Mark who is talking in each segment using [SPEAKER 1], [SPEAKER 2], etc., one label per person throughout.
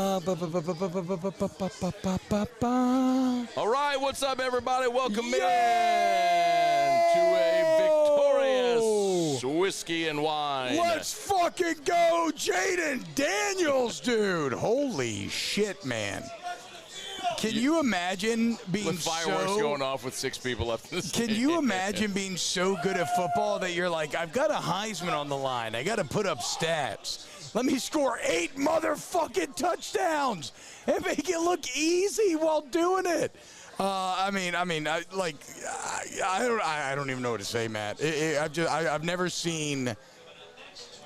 [SPEAKER 1] All right, what's up, everybody? Welcome in to a victorious whiskey and wine.
[SPEAKER 2] Let's fucking go, Jaden Daniels, dude. Holy shit, man. Can you imagine being
[SPEAKER 1] with fireworks going off with 6 people left in the
[SPEAKER 2] Can you imagine being so good at football that you're like, I've got a Heisman on the line. I got to put up stats. Let me score 8 motherfucking touchdowns and make it look easy while doing it. I don't even know what to say, Matt. I've never seen.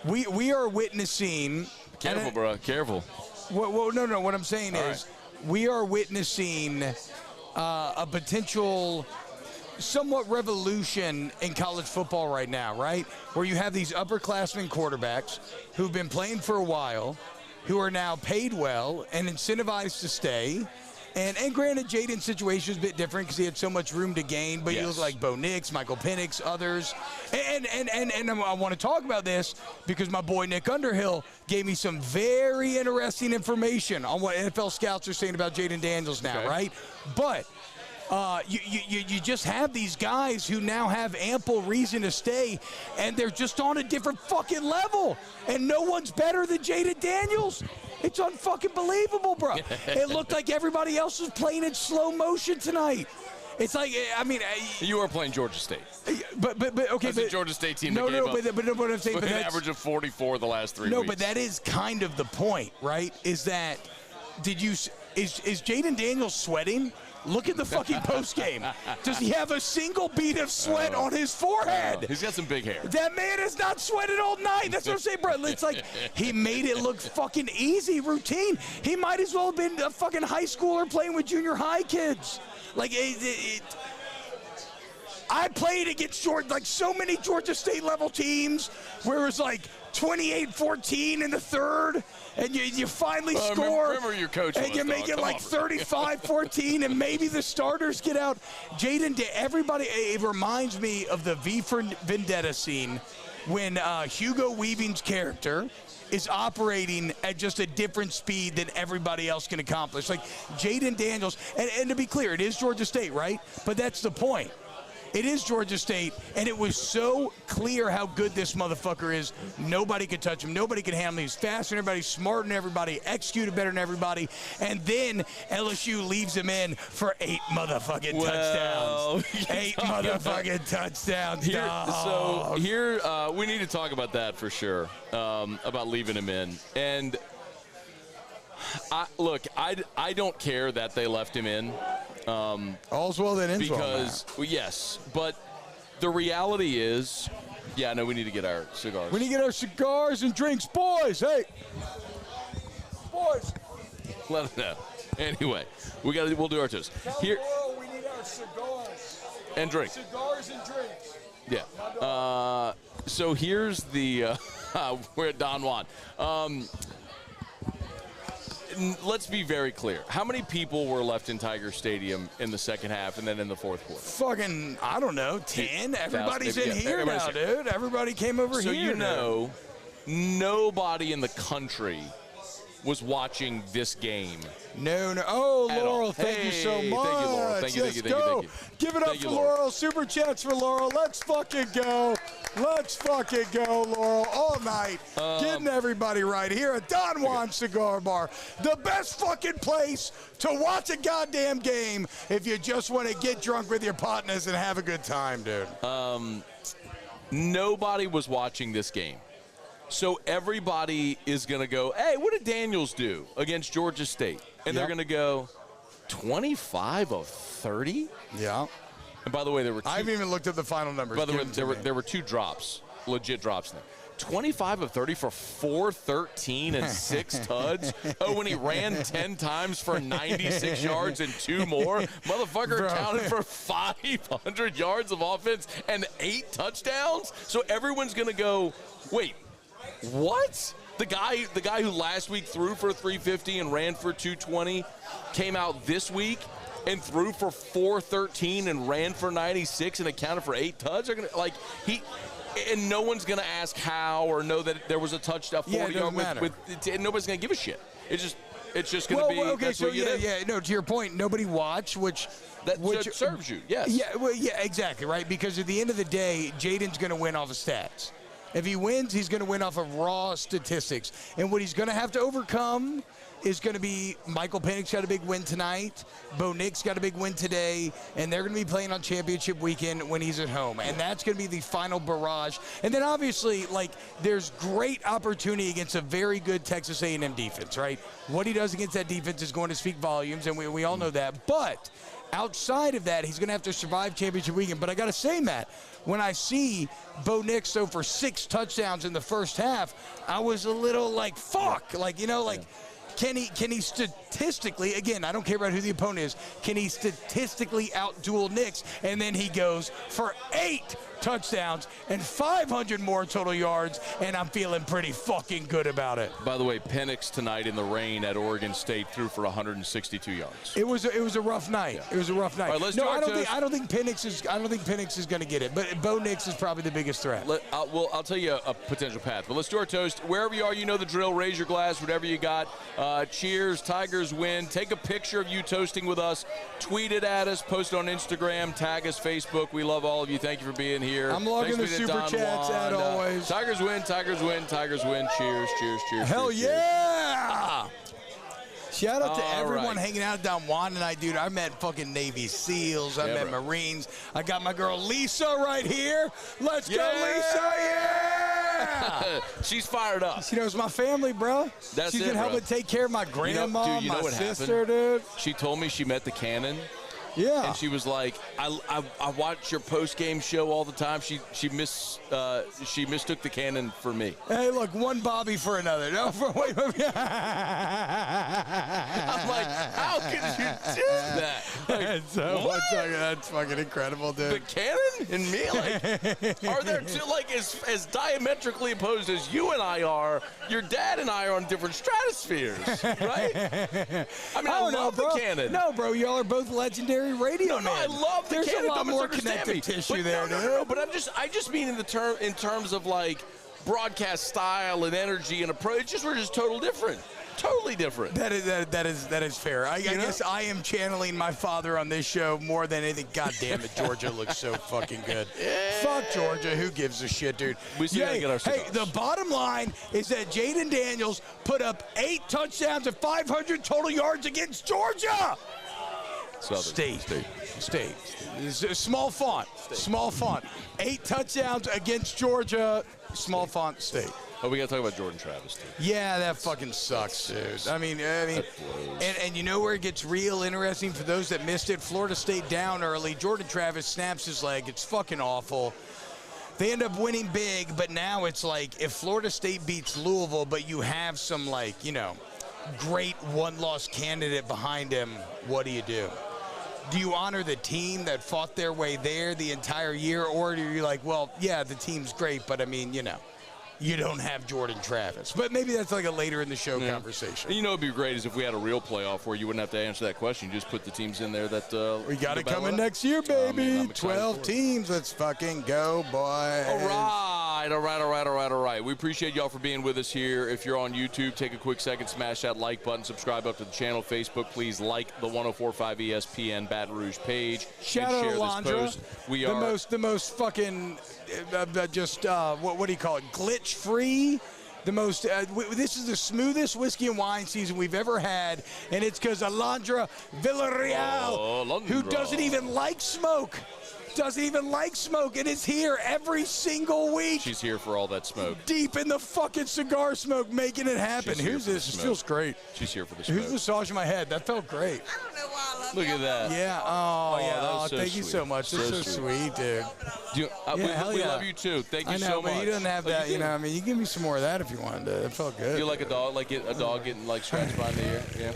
[SPEAKER 2] We are witnessing.
[SPEAKER 1] Careful, bro. Careful.
[SPEAKER 2] No. What I'm saying is, we are witnessing a potential somewhat revolution in college football right now, right? Where you have these upperclassmen quarterbacks who've been playing for a while, who are now paid well and incentivized to stay. And granted, Jaden's situation is a bit different because he had so much room to gain, but you look like Bo Nix, Michael Penix, others. And I want to talk about this because my boy Nick Underhill gave me some very interesting information on what NFL scouts are saying about Jaden Daniels now, right? But you just have these guys who now have ample reason to stay, and they're just on a different fucking level, and no one's better than Jaden Daniels. It's unfucking believable, bro. It looked like everybody else was playing in slow motion tonight. It's like,
[SPEAKER 1] you were playing Georgia State.
[SPEAKER 2] But okay,
[SPEAKER 1] that's a Georgia State team.
[SPEAKER 2] But what I'm saying,
[SPEAKER 1] with an average of 44 the last 3 weeks.
[SPEAKER 2] No, but that is kind of the point, right? Is that is Jaden Daniels sweating? Look at the fucking postgame. Does he have a single bead of sweat on his forehead?
[SPEAKER 1] He's got some big hair.
[SPEAKER 2] That man has not sweated all night. That's what I'm saying, bro. It's like he made it look fucking easy, routine. He might as well have been a fucking high schooler playing with junior high kids. Like, I played against so many Georgia State level teams where it was like 28-14 in the third, and you finally score.
[SPEAKER 1] Remember your coach,
[SPEAKER 2] and you make it like 35-14, and maybe the starters get out. Jaden, everybody, it reminds me of the V for Vendetta scene when Hugo Weaving's character is operating at just a different speed than everybody else can accomplish. Like Jaden Daniels, and to be clear, it is Georgia State, right? But that's the point. It is Georgia State, and it was so clear how good this motherfucker is. Nobody could touch him. Nobody could handle him. He's faster than everybody, smarter than everybody, executed better than everybody. And then LSU leaves him in for 8 motherfucking touchdowns. 8 motherfucking touchdowns.
[SPEAKER 1] So here, we need to talk about that for sure, about leaving him in. And I don't care that they left him in.
[SPEAKER 2] All's well that ends well.
[SPEAKER 1] Yes, but the reality is, we need to get our cigars.
[SPEAKER 2] We need to get our cigars and drinks, boys. Hey, boys.
[SPEAKER 1] Let them know. Anyway, we'll do our toast here.
[SPEAKER 2] We need our cigars
[SPEAKER 1] and drinks.
[SPEAKER 2] Cigars and drinks.
[SPEAKER 1] Yeah. So here's the we're at Don Juan. Let's be very clear. How many people were left in Tiger Stadium in the second half and then in the fourth quarter?
[SPEAKER 2] Fucking, I don't know, 10? Everybody's in here now, dude. Everybody came over here.
[SPEAKER 1] So you know, nobody in the country was watching this game.
[SPEAKER 2] No. Oh, Laurel, thank you so much.
[SPEAKER 1] Thank you, Laurel. Thank you.
[SPEAKER 2] Give it up for Laurel. Super chats for Laurel. Let's fucking go. Let's fucking go, Laurel. All night. Getting everybody right here at Don Juan Cigar Bar. The best fucking place to watch a goddamn game if you just want to get drunk with your partners and have a good time, dude.
[SPEAKER 1] Nobody was watching this game. So everybody is going to go, hey, what did Daniels do against Georgia State? And they're going to go 25 of 30?
[SPEAKER 2] Yeah.
[SPEAKER 1] And by the way, there were
[SPEAKER 2] I haven't even looked at the final numbers.
[SPEAKER 1] By the way, there were 2 drops, legit drops in there. 25 of 30 for 413 and 6 tuds. Oh, when he ran 10 times for 96 yards and 2 more. Motherfucker accounted for 500 yards of offense and 8 touchdowns. So everyone's going to go, wait, what? The guy who last week threw for 350 and ran for 220 came out this week and threw for 413 and ran for 96 and accounted for 8 tuds. They're gonna and no one's gonna ask how or know that there was a touchdown 40 yard with nobody's gonna give a shit. It's just It's just going to be.
[SPEAKER 2] Okay,
[SPEAKER 1] that's
[SPEAKER 2] so
[SPEAKER 1] what you do.
[SPEAKER 2] no. To your point, nobody watched, which
[SPEAKER 1] serves you. Yes.
[SPEAKER 2] Yeah, exactly, right. Because at the end of the day, Jaden's going to win off of stats. If he wins, he's going to win off of raw statistics. And what he's going to have to overcome is going to be Michael Penix got a big win tonight. Bo Nix got a big win today. And they're going to be playing on championship weekend when he's at home. And that's going to be the final barrage. And then obviously, like, there's great opportunity against a very good Texas A&M defense, right? What he does against that defense is going to speak volumes, and we all know that. But outside of that, he's going to have to survive championship weekend. But I got to say, Matt, when I see Bo Nix throw for 6 touchdowns in the first half, I was a little like, fuck. Like, you know, like, can he statistically, again, I don't care about who the opponent is, can he statistically outduel Nix? And then he goes for 8 touchdowns and 500 more total yards, and I'm feeling pretty fucking good about it.
[SPEAKER 1] By the way, Penix tonight in the rain at Oregon State threw for 162 yards.
[SPEAKER 2] It was a rough night. Yeah. It was a rough night.
[SPEAKER 1] All right, let's
[SPEAKER 2] I don't think Penix is going to get it, but Bo Nix is probably the biggest threat.
[SPEAKER 1] I'll tell you a potential path, but let's do our toast. Wherever you are, you know the drill. Raise your glass, whatever you got. Cheers, Tigers win. Take a picture of you toasting with us. Tweet it at us. Post it on Instagram. Tag us, Facebook. We love all of you. Thank you for being here.
[SPEAKER 2] I'm logging the super chats as always.
[SPEAKER 1] Tigers win, Tigers win, Tigers win. Cheers, cheers, cheers.
[SPEAKER 2] Hell
[SPEAKER 1] cheers,
[SPEAKER 2] yeah!
[SPEAKER 1] Cheers.
[SPEAKER 2] Shout out to everyone hanging out down Juan tonight, dude. I met fucking Navy SEALs. I met Marines. I got my girl Lisa right here. Let's go, Lisa! Yeah!
[SPEAKER 1] She's fired up.
[SPEAKER 2] She knows my family, bro. She's been helping take care of my grandma, my sister, dude.
[SPEAKER 1] She told me she met the Cannon.
[SPEAKER 2] Yeah.
[SPEAKER 1] And she was like, I watch your post-game show all the time. She mistook the Cannon for me.
[SPEAKER 2] Hey, look, one Bobby for another. No, wait.
[SPEAKER 1] I'm like, how could you do that? Like,
[SPEAKER 2] that's fucking incredible, dude.
[SPEAKER 1] The Cannon and me? Like, are there two, like, as diametrically opposed as you and I are, your dad and I are on different stratospheres, right? I mean, I love the Cannon.
[SPEAKER 2] No, bro, y'all are both legendary radio man.
[SPEAKER 1] I love the
[SPEAKER 2] There's
[SPEAKER 1] Cannon.
[SPEAKER 2] a lot more connective tissue there, dude.
[SPEAKER 1] No, but I just mean in terms of like broadcast style and energy and approach. We're just totally different. That is fair. I guess I am channeling my father on this show more than anything. God damn it, Georgia looks so fucking good. Fuck Georgia. Who gives a shit, dude? We still gotta get our cigars.
[SPEAKER 2] Hey, the bottom line is that Jaden Daniels put up 8 touchdowns and 500 total yards against Georgia. State. Small font. Small font. 8 touchdowns against Georgia. Small font. State.
[SPEAKER 1] Oh, we got to talk about Jordan Travis, too.
[SPEAKER 2] Yeah, that fucking sucks, dude. I mean, and you know where it gets real interesting for those that missed it? Florida State down early. Jordan Travis snaps his leg. It's fucking awful. They end up winning big, but now it's like if Florida State beats Louisville, but you have some, like, you know, great one-loss candidate behind him, what do you do? Do you honor the team that fought their way there the entire year, or are you like, well, yeah, the team's great, but I mean, you know, you don't have Jordan Travis. But maybe that's like a later in the show conversation.
[SPEAKER 1] You know, it'd be great is if we had a real playoff where you wouldn't have to answer that question. You just put the teams in there that
[SPEAKER 2] we got it coming next year, baby. 12 teams. Let's fucking go, boy.
[SPEAKER 1] All right. We appreciate y'all for being with us here. If you're on YouTube, take a quick second, smash that like button, subscribe up to the channel. Facebook, please like the 104.5 ESPN Baton Rouge page.
[SPEAKER 2] Shout out to Alondra.
[SPEAKER 1] We are
[SPEAKER 2] the most fucking what do you call it? Glitch-free. The most. This is the smoothest whiskey and wine season we've ever had, and it's because Alondra Villarreal, who doesn't even like smoke. And is here every single week.
[SPEAKER 1] She's here for all that smoke.
[SPEAKER 2] Deep in the fucking cigar smoke, making it happen. Who's this? It feels great.
[SPEAKER 1] She's here for the smoke.
[SPEAKER 2] Who's massaging my head? That felt great.
[SPEAKER 3] I don't know why I love
[SPEAKER 1] Look at that.
[SPEAKER 2] Yeah. Oh, yeah. Oh,
[SPEAKER 1] so
[SPEAKER 2] thank you so much. That's so sweet, dude.
[SPEAKER 1] We love you too. Thank you so much.
[SPEAKER 2] But he doesn't have that. You know, I mean, you give me some more of that if you wanted to. It felt good.
[SPEAKER 1] You like a dog, getting like scratched behind the ear. Yeah.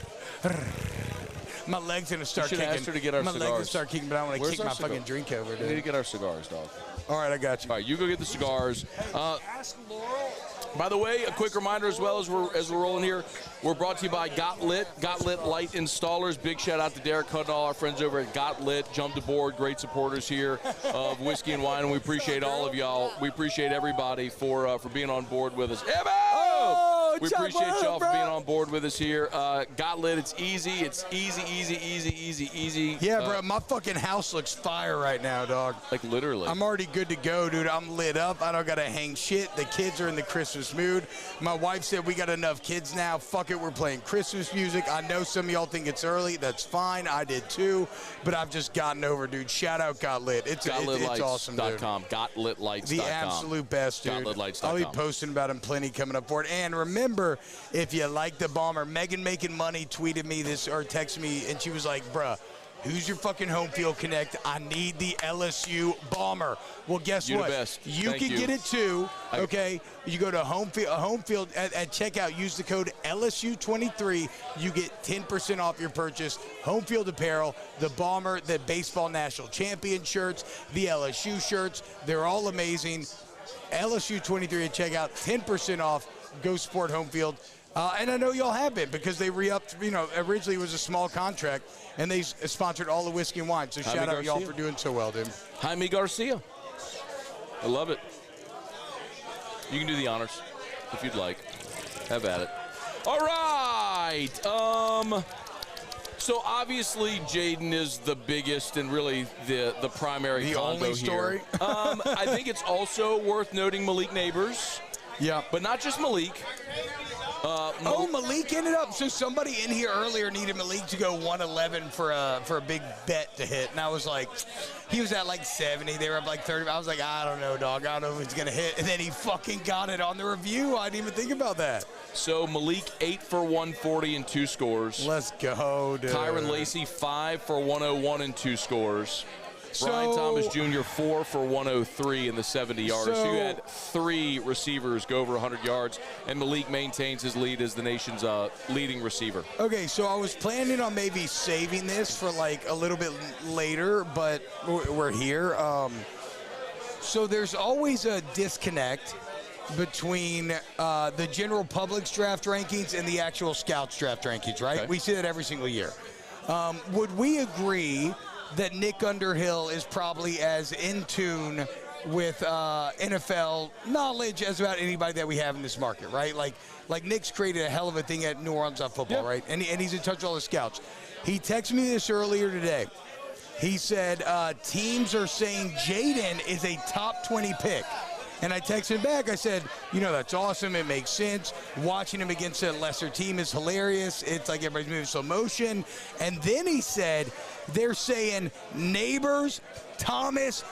[SPEAKER 2] My leg's gonna start kicking.
[SPEAKER 1] Asked her to get our
[SPEAKER 2] my
[SPEAKER 1] cigars.
[SPEAKER 2] leg's gonna start kicking, but I want to kick my fucking drink over, dude.
[SPEAKER 1] We need to get our cigars, dog.
[SPEAKER 2] All right, I got you.
[SPEAKER 1] All right, you go get the cigars.
[SPEAKER 2] Ask Laurel.
[SPEAKER 1] By the way, a quick reminder as well as we're rolling here, we're brought to you by Got Lit Light Installers. Big shout out to Derek Hunt and all our friends over at Got Lit. Jumped aboard, great supporters here of Whiskey and Wine, and we appreciate all of y'all. We appreciate everybody for being on board with us.
[SPEAKER 2] Oh, One
[SPEAKER 1] We
[SPEAKER 2] shot,
[SPEAKER 1] appreciate
[SPEAKER 2] what up,
[SPEAKER 1] y'all for
[SPEAKER 2] bro?
[SPEAKER 1] being on board with us here. Got lit. It's easy. It's easy.
[SPEAKER 2] Yeah, bro. My fucking house looks fire right now, dog.
[SPEAKER 1] Like literally.
[SPEAKER 2] I'm already good to go, dude. I'm lit up. I don't gotta hang shit. The kids are in the Christmas mood. My wife said we got enough kids now. Fuck it, we're playing Christmas music. I know some of y'all think it's early. That's fine. I did too. But I've just gotten over, dude. Shout out Got Lit. It's awesome, dude.
[SPEAKER 1] GotLitLights.com.
[SPEAKER 2] The absolute best, dude.
[SPEAKER 1] GotLitLights.com.
[SPEAKER 2] I'll be posting about him plenty coming up for it. And remember, if you like the Bomber, Megan Making Money tweeted me this or texted me, and she was like, bruh, who's your fucking home field connect? I need the LSU Bomber. Well, guess
[SPEAKER 1] You're
[SPEAKER 2] what?
[SPEAKER 1] the best.
[SPEAKER 2] You
[SPEAKER 1] Thank
[SPEAKER 2] can
[SPEAKER 1] you.
[SPEAKER 2] get it too, okay? You go to home field at checkout, use the code LSU23. You get 10% off your purchase. Home field apparel, the Bomber, the baseball national champion shirts, the LSU shirts. They're all amazing. LSU23 at checkout, 10% off. Go support home field. And I know y'all have been because they re-upped, originally it was a small contract, and they sponsored all the whiskey and wine. So shout out y'all for doing so well, dude.
[SPEAKER 1] Jaime Garcia. I love it. You can do the honors if you'd like. Have at it. All right. So obviously Jaden is the biggest and really the primary
[SPEAKER 2] The
[SPEAKER 1] combo
[SPEAKER 2] only story.
[SPEAKER 1] here. I think it's also worth noting Malik Neighbors.
[SPEAKER 2] Yeah.
[SPEAKER 1] But not just Malik.
[SPEAKER 2] Malik ended up. So somebody in here earlier needed Malik to go 111 for a big bet to hit, and I was like, he was at like 70. They were up like 30. I was like, I don't know, dog. I don't know if it's gonna hit. And then he fucking got it on the review. I didn't even think about that.
[SPEAKER 1] So Malik 8 for 140 and 2 scores.
[SPEAKER 2] Let's go, dude.
[SPEAKER 1] Kyron Lacey 5 for 101 and 2 scores. Brian Thomas Jr. 4 for 103 in the 70-yarder. So you had 3 receivers go over 100 yards, and Malik maintains his lead as the nation's leading receiver.
[SPEAKER 2] Okay, so I was planning on maybe saving this for like a little bit later, but we're here. So there's always a disconnect between the general public's draft rankings and the actual scouts draft rankings, right?
[SPEAKER 1] Okay.
[SPEAKER 2] We see that every single year. Would we agree that Nick Underhill is probably as in tune with NFL knowledge as about anybody that we have in this market, right? Like Nick's created a hell of a thing at New Orleans on football, right? And he's in touch with all the scouts. He texted me this earlier today. He said teams are saying Jaden is a top 20 pick. And I texted him back. I said, that's awesome. It makes sense. Watching him against a lesser team is hilarious. It's like everybody's moving slow motion. And then he said, they're saying Neighbors, Thomas,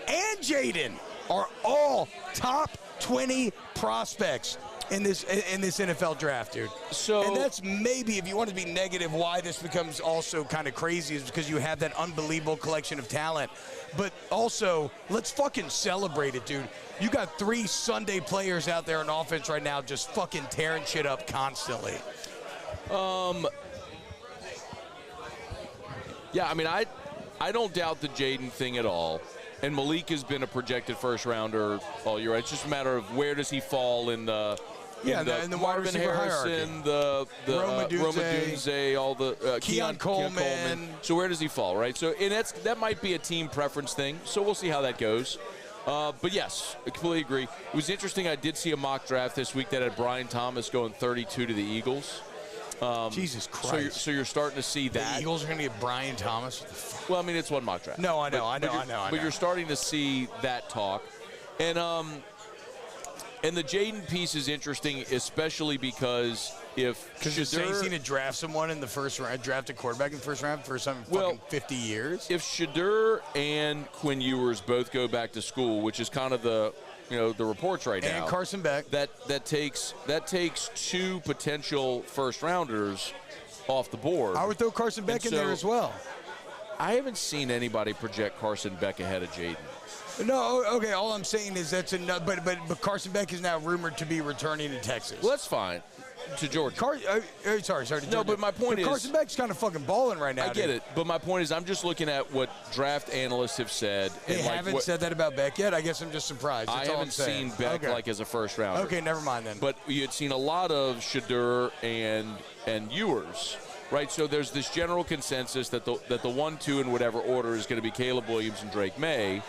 [SPEAKER 2] and Jaden are all top 20 prospects in this NFL draft, dude. And that's maybe, if you want to be negative, why this becomes also kind of crazy is because you have that unbelievable collection of talent. But also, let's fucking celebrate it, dude. You got 3 Sunday players out there on offense right now just fucking tearing shit up constantly.
[SPEAKER 1] Yeah, I mean, I don't doubt the Jaden thing at all. And Malik has been a projected first-rounder all year. It's just a matter of where does he fall in the
[SPEAKER 2] in the wide
[SPEAKER 1] Marvin
[SPEAKER 2] receiver
[SPEAKER 1] Harrison,
[SPEAKER 2] hierarchy.
[SPEAKER 1] the
[SPEAKER 2] Roma
[SPEAKER 1] Dunze, all the
[SPEAKER 2] Keon Coleman.
[SPEAKER 1] So where does he fall, right? So and that might be a team preference thing. So we'll see how that goes. But yes, I completely agree. It was interesting. I did see a mock draft this week that had Brian Thomas going 32 to the Eagles.
[SPEAKER 2] Jesus Christ.
[SPEAKER 1] So you're starting to see that.
[SPEAKER 2] The Eagles are going to get Brian Thomas?
[SPEAKER 1] Well, I mean, it's one mock draft.
[SPEAKER 2] No, I know.
[SPEAKER 1] But you're starting to see that talk. And the Jaden piece is interesting, especially because
[SPEAKER 2] the Saints need to draft someone in the first round, draft a quarterback in the first round for some fucking 50 years.
[SPEAKER 1] If Shadur and Quinn Ewers both go back to school, which is kind of the reports right now,
[SPEAKER 2] and Carson Beck,
[SPEAKER 1] that takes 2 potential first rounders off the board.
[SPEAKER 2] I would throw Carson Beck in there as well.
[SPEAKER 1] I haven't seen anybody project Carson Beck ahead of Jaden.
[SPEAKER 2] No, okay. All I'm saying is that's enough. But Carson Beck is now rumored to be returning to Texas.
[SPEAKER 1] Well, that's fine. To Georgia.
[SPEAKER 2] Sorry. To
[SPEAKER 1] no, but my point is
[SPEAKER 2] Carson Beck's kind of fucking balling right now.
[SPEAKER 1] I get it, but my point is I'm just looking at what draft analysts have said.
[SPEAKER 2] They haven't said that about Beck yet. I guess I'm just surprised.
[SPEAKER 1] I haven't seen Beck as a first rounder.
[SPEAKER 2] Okay, never mind then.
[SPEAKER 1] But you had seen a lot of Shadur and Ewers. Right, so there's this general consensus that the 1, 2 in whatever order is going to be Caleb Williams and Drake May,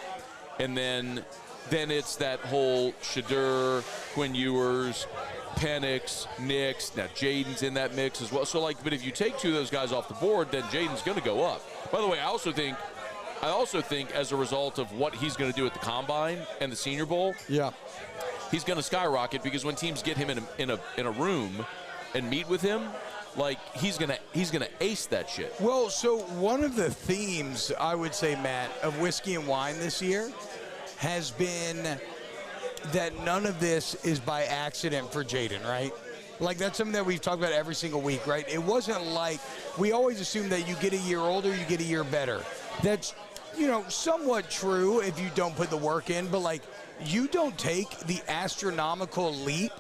[SPEAKER 1] and then it's that whole Shadur, Quinn Ewers, Penix, Nix, now Jaden's in that mix as well. So, like, but if you take two of those guys off the board, then Jaden's going to go up. By the way, I also think as a result of what he's going to do at the Combine and the Senior Bowl, he's going to skyrocket because when teams get him in a room and meet with him, like he's gonna ace that shit.
[SPEAKER 2] Well, so one of the themes I would say, Matt, of Whiskey and Wine this year has been that none of this is by accident for Jaden, right? Like, that's something that we've talked about every single week, right? It wasn't like we always assume that you get a year older, you get a year better. That's, somewhat true if you don't put the work in, but, like, you don't take the astronomical leap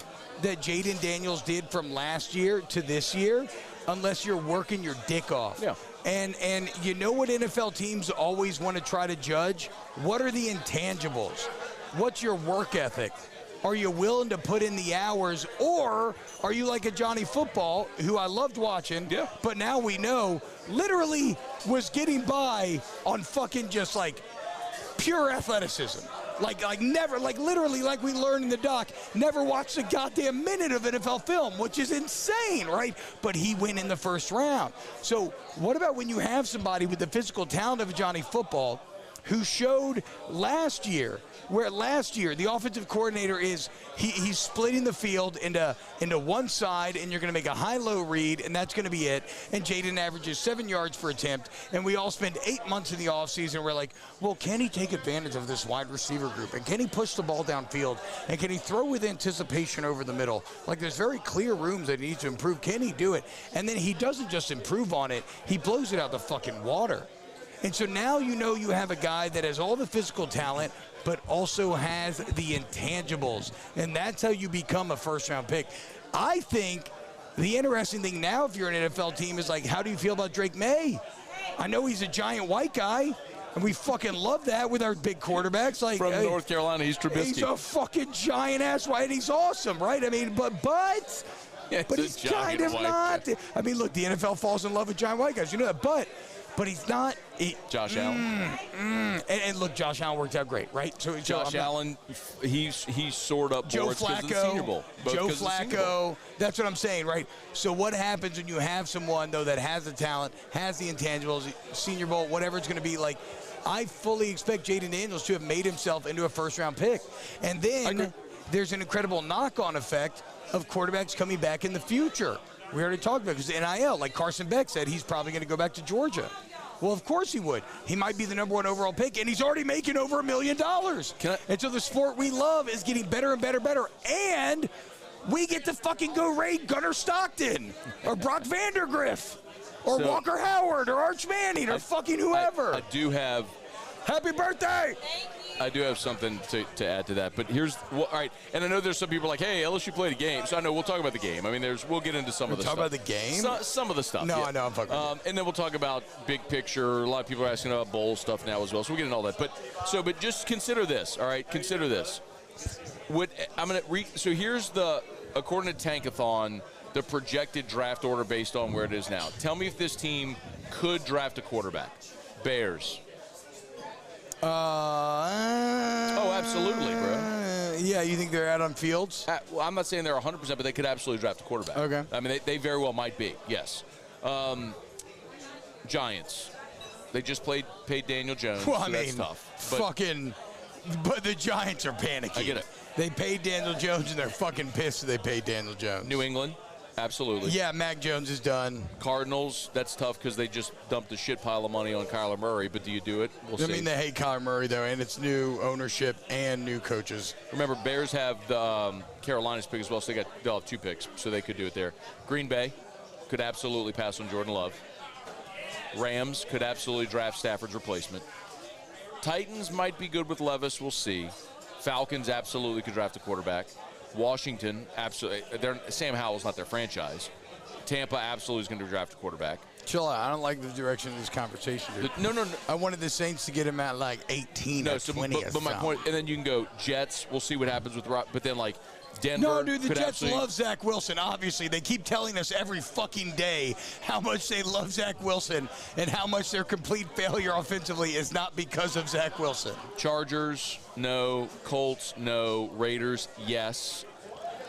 [SPEAKER 2] that Jaden Daniels did from last year to this year unless you're working your dick off.
[SPEAKER 1] Yeah.
[SPEAKER 2] And you know what NFL teams always want to try to judge? What are the intangibles? What's your work ethic? Are you willing to put in the hours, or are you like a Johnny Football, who I loved watching, but now we know literally was getting by on fucking just like pure athleticism. Like never, like literally, like we learned in the doc, never watched a goddamn minute of NFL film, which is insane, right? But he went in the first round. So what about when you have somebody with the physical talent of a Johnny Football who showed last year, where last year the offensive coordinator is, he's splitting the field into one side, and you're going to make a high-low read, and that's going to be it. And Jaden averages 7 yards per attempt, and we all spend 8 months in the offseason. We're like, well, can he take advantage of this wide receiver group? And can he push the ball downfield? And can he throw with anticipation over the middle? Like, there's very clear rooms that he needs to improve. Can he do it? And then he doesn't just improve on it. He blows it out the fucking water. And so now you have a guy that has all the physical talent, but also has the intangibles. And that's how you become a first-round pick. I think the interesting thing now, if you're an NFL team, is like, how do you feel about Drake May? I know he's a giant white guy, and we fucking love that with our big quarterbacks. Like,
[SPEAKER 1] from North Carolina, he's Trubisky.
[SPEAKER 2] He's a fucking giant-ass white, and he's awesome, right? I mean, but he's kind of not. I mean, look, the NFL falls in love with giant white guys. You know that, but he's not.
[SPEAKER 1] Josh Allen.
[SPEAKER 2] And look, Josh Allen worked out great, right? So
[SPEAKER 1] Josh Allen, he soared up
[SPEAKER 2] Joe
[SPEAKER 1] boards because of the Senior Bowl.
[SPEAKER 2] Joe Flacco. That's what I'm saying, right? So what happens when you have someone, though, that has the talent, has the intangibles, Senior Bowl, whatever it's going to be like? I fully expect Jaden Daniels to have made himself into a first-round pick. And then there's an incredible knock-on effect of quarterbacks coming back in the future. We already talked about it, because NIL, like Carson Beck said, he's probably going to go back to Georgia. Well, of course he would. He might be the #1 overall pick, and he's already making over $1 million. And so the sport we love is getting better and better and better. And we get to fucking go raid Gunnar Stockton or Brock Vandergriff or Walker Howard or Arch Manning or fucking whoever.
[SPEAKER 1] I do have.
[SPEAKER 2] Happy birthday!
[SPEAKER 1] I do have something to add to that, but here's all right. And I know there's some people like, hey, LSU played a game, so I know we'll talk about the game. I mean, we'll get into some of the stuff.
[SPEAKER 2] Talk about the game?
[SPEAKER 1] Some of the stuff.
[SPEAKER 2] No,
[SPEAKER 1] yeah.
[SPEAKER 2] I know. I'm fucking.
[SPEAKER 1] And then we'll talk about big picture. A lot of people are asking about bowl stuff now as well, so we'll get into all that. But just consider this. All right, consider this. So here's according to Tankathon, the projected draft order based on where it is now. Tell me if this team could draft a quarterback. Bears. Oh, absolutely, bro.
[SPEAKER 2] Yeah, you think they're out on Fields?
[SPEAKER 1] Well, I'm not saying they're 100%, but they could absolutely draft a quarterback.
[SPEAKER 2] Okay.
[SPEAKER 1] I mean, they very well might be, yes. Giants. They just paid Daniel Jones,
[SPEAKER 2] well,
[SPEAKER 1] so that's tough.
[SPEAKER 2] But the Giants are panicking.
[SPEAKER 1] I get it.
[SPEAKER 2] They paid Daniel Jones, and they're fucking pissed that they paid Daniel Jones.
[SPEAKER 1] New England. Absolutely.
[SPEAKER 2] Yeah, Mac Jones is done.
[SPEAKER 1] Cardinals, that's tough because they just dumped a shit pile of money on Kyler Murray, but do you do it? We'll see.
[SPEAKER 2] I mean, they hate Kyler Murray, though, and it's new ownership and new coaches.
[SPEAKER 1] Remember, Bears have the Carolina's pick as well, so they'll have 2 picks, so they could do it there. Green Bay could absolutely pass on Jordan Love. Rams could absolutely draft Stafford's replacement. Titans might be good with Levis, we'll see. Falcons absolutely could draft a quarterback. Washington, absolutely. Sam Howell's not their franchise. Tampa absolutely is going to draft a quarterback.
[SPEAKER 2] Chill out. I don't like the direction of this conversation, dude.
[SPEAKER 1] No.
[SPEAKER 2] I wanted the Saints to get him at like 18 or 20
[SPEAKER 1] but my point, and then you can go Jets. We'll see what happens with Rob. But then, like, Denver.
[SPEAKER 2] No, dude, the Jets love Zach Wilson, obviously. They keep telling us every fucking day how much they love Zach Wilson and how much their complete failure offensively is not because of Zach Wilson.
[SPEAKER 1] Chargers, no. Colts, no. Raiders, yes.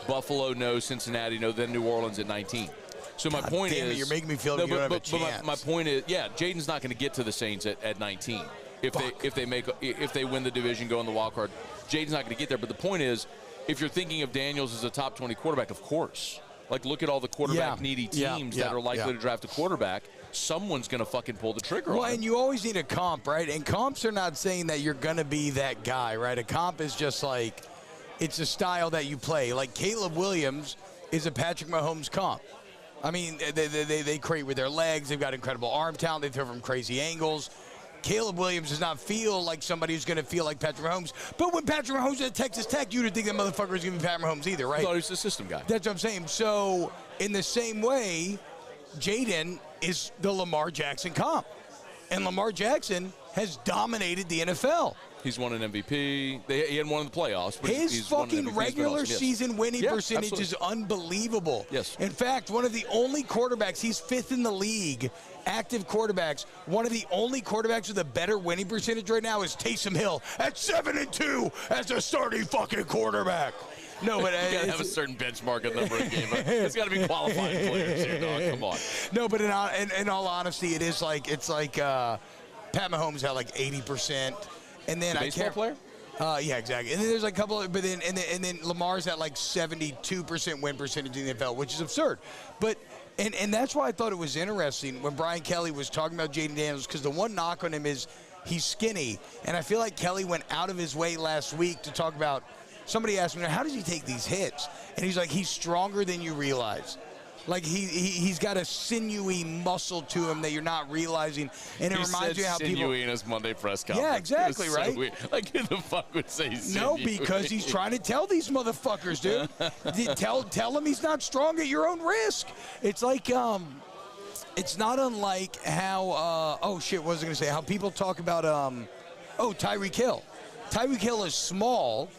[SPEAKER 1] Buffalo, no. Cincinnati, no. Then New Orleans at 19. So my point is,
[SPEAKER 2] you're making me feel like you don't have a chance.
[SPEAKER 1] My point is, yeah, Jaden's not going to get to the Saints at 19 if they win the division, go in the wild card. Jaden's not going to get there. But the point is, if you're thinking of Daniels as a top 20 quarterback, of course. Like, look at all the quarterback-needy teams that are likely to draft a quarterback. Someone's going to fucking pull the trigger on it.
[SPEAKER 2] Well, and you always need a comp, right? And comps are not saying that you're going to be that guy, right? A comp is just like, it's a style that you play. Like, Caleb Williams is a Patrick Mahomes comp. I mean, they create with their legs. They've got incredible arm talent. They throw from crazy angles. Caleb Williams does not feel like somebody who's going to feel like Patrick Mahomes. But when Patrick Mahomes was at Texas Tech, you didn't think that motherfucker was going to be Patrick Mahomes either, right?
[SPEAKER 1] I thought he was the system guy.
[SPEAKER 2] That's what I'm saying. So, in the same way, Jaden is the Lamar Jackson comp. And Lamar Jackson has dominated the NFL.
[SPEAKER 1] He's won an MVP. He hadn't won in the playoffs. But
[SPEAKER 2] His fucking regular season winning percentage is unbelievable.
[SPEAKER 1] Yes.
[SPEAKER 2] In fact, one of the only quarterbacks, he's 5th in the league, active quarterbacks. One of the only quarterbacks with a better winning percentage right now is Taysom Hill at 7-2 as a starting fucking quarterback. No, but
[SPEAKER 1] you gotta have a certain benchmark at number of games. It's got to be qualifying players here, dog. Come on.
[SPEAKER 2] No, but in all honesty, it's like Pat Mahomes had like 80%. And then
[SPEAKER 1] baseball player?
[SPEAKER 2] Yeah, exactly. And then there's like a couple, but then Lamar's at like 72% win percentage in the NFL, which is absurd. But and that's why I thought it was interesting when Brian Kelly was talking about Jaden Daniels, because the one knock on him is he's skinny, and I feel like Kelly went out of his way last week to talk about. Somebody asked me, how does he take these hits? And he's like, he's stronger than you realize. Like, he's got a sinewy muscle to him that you're not realizing. And it reminds me how people...
[SPEAKER 1] sinewy in his Monday press conference.
[SPEAKER 2] Yeah, exactly,
[SPEAKER 1] so
[SPEAKER 2] right?
[SPEAKER 1] Weird. Like, who the fuck would say sinewy?
[SPEAKER 2] No, because he's trying to tell these motherfuckers, dude. tell him he's not strong at your own risk. It's like, it's not unlike how, oh, shit, what was I going to say? How people talk about, Tyreek Hill. Tyreek Hill is small,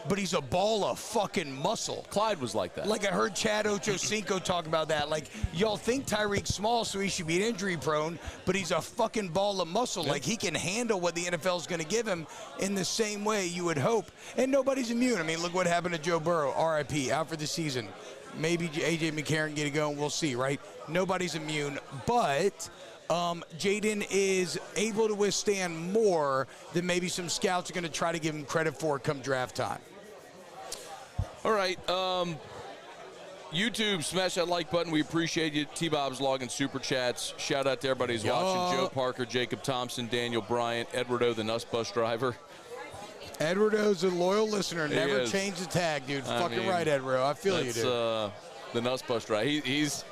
[SPEAKER 2] but he's a ball of fucking muscle.
[SPEAKER 1] Clyde was like that.
[SPEAKER 2] Like, I heard Chad Ochocinco talk about that. Like, y'all think Tyreek's small, so he should be injury prone, but he's a fucking ball of muscle. Like, he can handle what the NFL's going to give him in the same way you would hope. And nobody's immune. I mean, look what happened to Joe Burrow, RIP, out for the season. Maybe A.J. McCarron get it going. We'll see, right? Nobody's immune. But Jaden is able to withstand more than maybe some scouts are going to try to give him credit for come draft time.
[SPEAKER 1] All right. YouTube, smash that like button. We appreciate you. T-Bob's logging super chats. Shout out to everybody who's watching. Joe Parker, Jacob Thompson, Daniel Bryant, Edward O, the Nuss Bus driver.
[SPEAKER 2] Edward O's a loyal listener. Never change the tag, dude. Fucking right, Edward O. I feel you, dude.
[SPEAKER 1] The Nuss Bus driver. He's...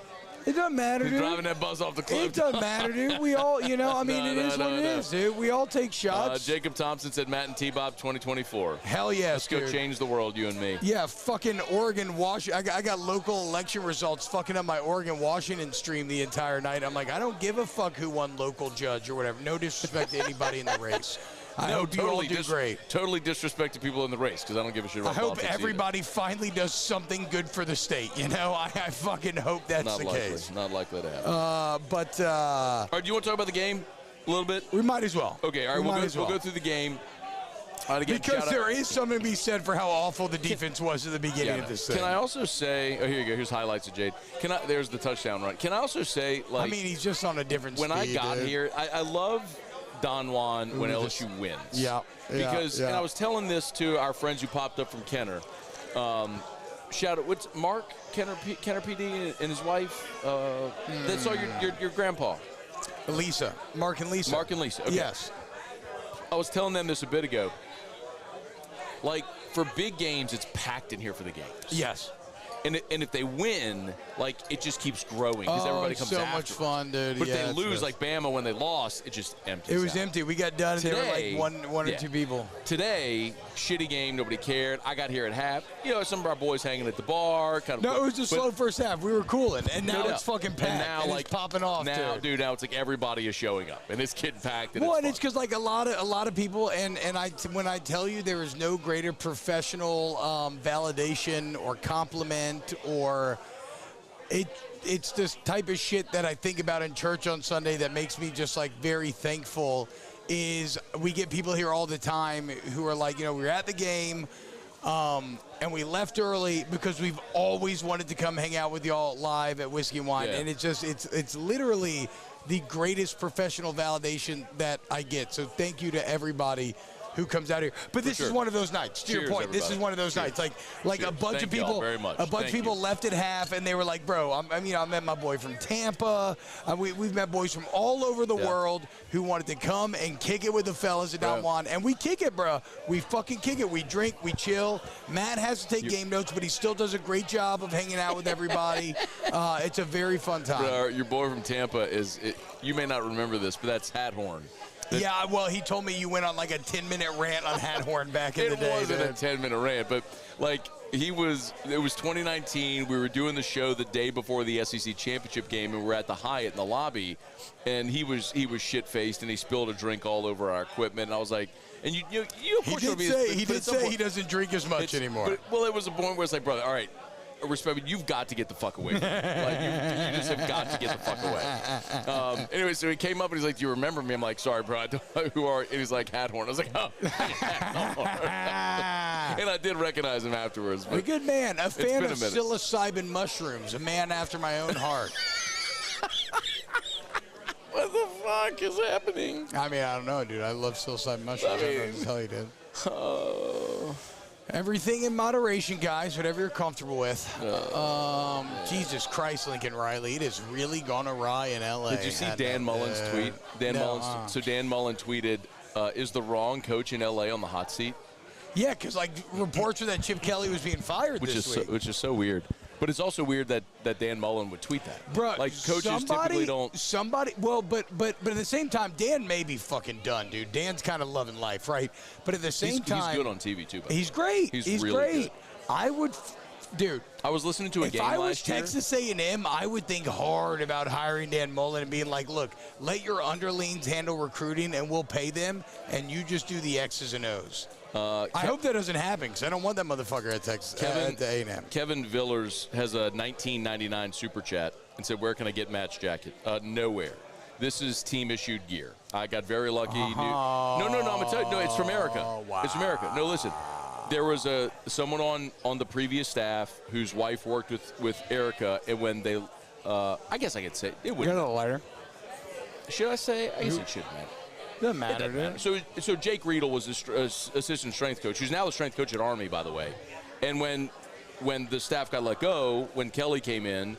[SPEAKER 2] It doesn't matter, dude.
[SPEAKER 1] He's driving that bus off the cliff.
[SPEAKER 2] It doesn't matter, dude. We all, it is what it is, dude. We all take shots.
[SPEAKER 1] Jacob Thompson said Matt and T-Bob 2024.
[SPEAKER 2] Hell yes,
[SPEAKER 1] Let's go change the world, you and me.
[SPEAKER 2] Yeah, fucking Oregon, Washington. I got local election results fucking up my Oregon, Washington stream the entire night. I'm like, I don't give a fuck who won local judge or whatever. No disrespect to anybody in the race. I hope you all do great.
[SPEAKER 1] Totally disrespected people in the race because I don't give a shit about politics.
[SPEAKER 2] I hope everybody finally does something good for the state. I fucking hope that's the case.
[SPEAKER 1] Not likely to happen.
[SPEAKER 2] All
[SPEAKER 1] right, do you want to talk about the game a little bit?
[SPEAKER 2] We might as well.
[SPEAKER 1] Okay, all right, we'll go through the game.
[SPEAKER 2] Because there is something to be said for how awful the defense was at the beginning of this thing.
[SPEAKER 1] Can I also say, here you go, here's highlights of Jade. There's the touchdown run. Can I also say,
[SPEAKER 2] he's just on a different speed.
[SPEAKER 1] When I got here, I love Don Juan when LSU wins.
[SPEAKER 2] Yeah.
[SPEAKER 1] Because, and I was telling this to our friends who popped up from Kenner. Shout out, what's Mark Kenner PD and his wife? That's all your grandpa.
[SPEAKER 2] Lisa. Mark and Lisa.
[SPEAKER 1] Mark and Lisa. Okay.
[SPEAKER 2] Yes.
[SPEAKER 1] I was telling them this a bit ago. Like, for big games, it's packed in here for the games.
[SPEAKER 2] Yes.
[SPEAKER 1] And if they win, like, it just keeps growing because everybody comes after.
[SPEAKER 2] So much fun, dude.
[SPEAKER 1] But if they lose, like Bama, when they lost, it just empties.
[SPEAKER 2] It was empty. We got done, and there were like one or two people.
[SPEAKER 1] Today, shitty game. Nobody cared. I got here at half. Some of our boys hanging at the bar. No,
[SPEAKER 2] it was a slow first half. We were cooling, and now it's fucking packed.
[SPEAKER 1] And now,
[SPEAKER 2] it's popping off.
[SPEAKER 1] Now, dude, now it's like everybody is showing up, and it's getting packed. And
[SPEAKER 2] it's because like a lot of people, and when I tell you there is no greater professional validation or compliment or it's this type of shit that I think about in church on Sunday that makes me just like very thankful is we get people here all the time who are like, we're at the game. And we left early because we've always wanted to come hang out with y'all live at Whiskey and Wine.
[SPEAKER 1] Yeah.
[SPEAKER 2] And it's literally the greatest professional validation that I get. So thank you to everybody who comes out here. But this is one of those nights. To your point,
[SPEAKER 1] everybody.
[SPEAKER 2] this is one of those nights. Like a bunch of people,
[SPEAKER 1] very much.
[SPEAKER 2] Left at half, and they were like, "Bro, I met my boy from Tampa. We've met boys from all over the world who wanted to come and kick it with the fellas at Don Juan, and we kick it, bro. We fucking kick it. We drink, we chill. Matt has to take game notes, but he still does a great job of hanging out with everybody. It's a very fun time.
[SPEAKER 1] Bro, your boy from Tampa you may not remember this, but that's Hathorn.
[SPEAKER 2] Yeah, well, he told me you went on like a 10-minute rant on Hathorn back in the day.
[SPEAKER 1] It wasn't a 10-minute rant, but like it was 2019. We were doing the show the day before the SEC championship game, and we're at the Hyatt in the lobby, and he was shit-faced, and he spilled a drink all over our equipment, and I was like, and you
[SPEAKER 2] he did say he doesn't drink as much anymore.
[SPEAKER 1] Well, it was a point where it's like, brother, all right, respect, you've got to get the fuck away from me. Like, you just have got to get the fuck away. Anyway, so he came up and he's like, do you remember me? I'm like, sorry, bro, I don't know who are. And he's like, Hathorn. I was like, oh, Hathorn. And I did recognize him afterwards.
[SPEAKER 2] A good man, a fan of psilocybin mushrooms, a man after my own heart.
[SPEAKER 1] What the fuck is happening?
[SPEAKER 2] I mean, I don't know, dude. I love psilocybin mushrooms. I don't know what to tell you, dude. Oh. Everything in moderation, guys, whatever you're comfortable with. Jesus Christ, Lincoln Riley, it has really gone awry in L.A.
[SPEAKER 1] Did you see Dan Mullen's tweet? So Dan Mullen tweeted, is the wrong coach in L.A. on the hot seat?
[SPEAKER 2] Yeah, because, like, reports were that Chip Kelly was being fired this week.
[SPEAKER 1] Which is so weird. But it's also weird that Dan Mullen would tweet that.
[SPEAKER 2] Bro,
[SPEAKER 1] like, coaches typically don't.
[SPEAKER 2] Well, but at the same time, Dan may be fucking done, dude. Dan's kind of loving life, right? But at the same time.
[SPEAKER 1] He's good on TV, too.
[SPEAKER 2] He's great. He's really great. Good. I would. Dude,
[SPEAKER 1] I was listening to a game last year.
[SPEAKER 2] If I was Texas A&M, I would think hard about hiring Dan Mullen and being like, look, let your underlings handle recruiting and we'll pay them, and you just do the X's and O's. I hope that doesn't happen because I don't want that motherfucker at Texas at A&M.
[SPEAKER 1] Kevin Villers has a $19.99 super chat and said, where can I get Matt's jacket? Nowhere. This is team-issued gear. I got very lucky. No, I'm going to tell you. No, it's from America.
[SPEAKER 2] Wow.
[SPEAKER 1] It's from America. No, listen. There was someone on the previous staff whose wife worked with Erica, and when they, I guess I could say, it would.
[SPEAKER 2] You got a lighter?
[SPEAKER 1] Should I say? I guess it should, man.
[SPEAKER 2] Doesn't matter, dude.
[SPEAKER 1] So Jake Riedel was the assistant strength coach, who's now the strength coach at Army, by the way. And when the staff got let go, when Kelly came in,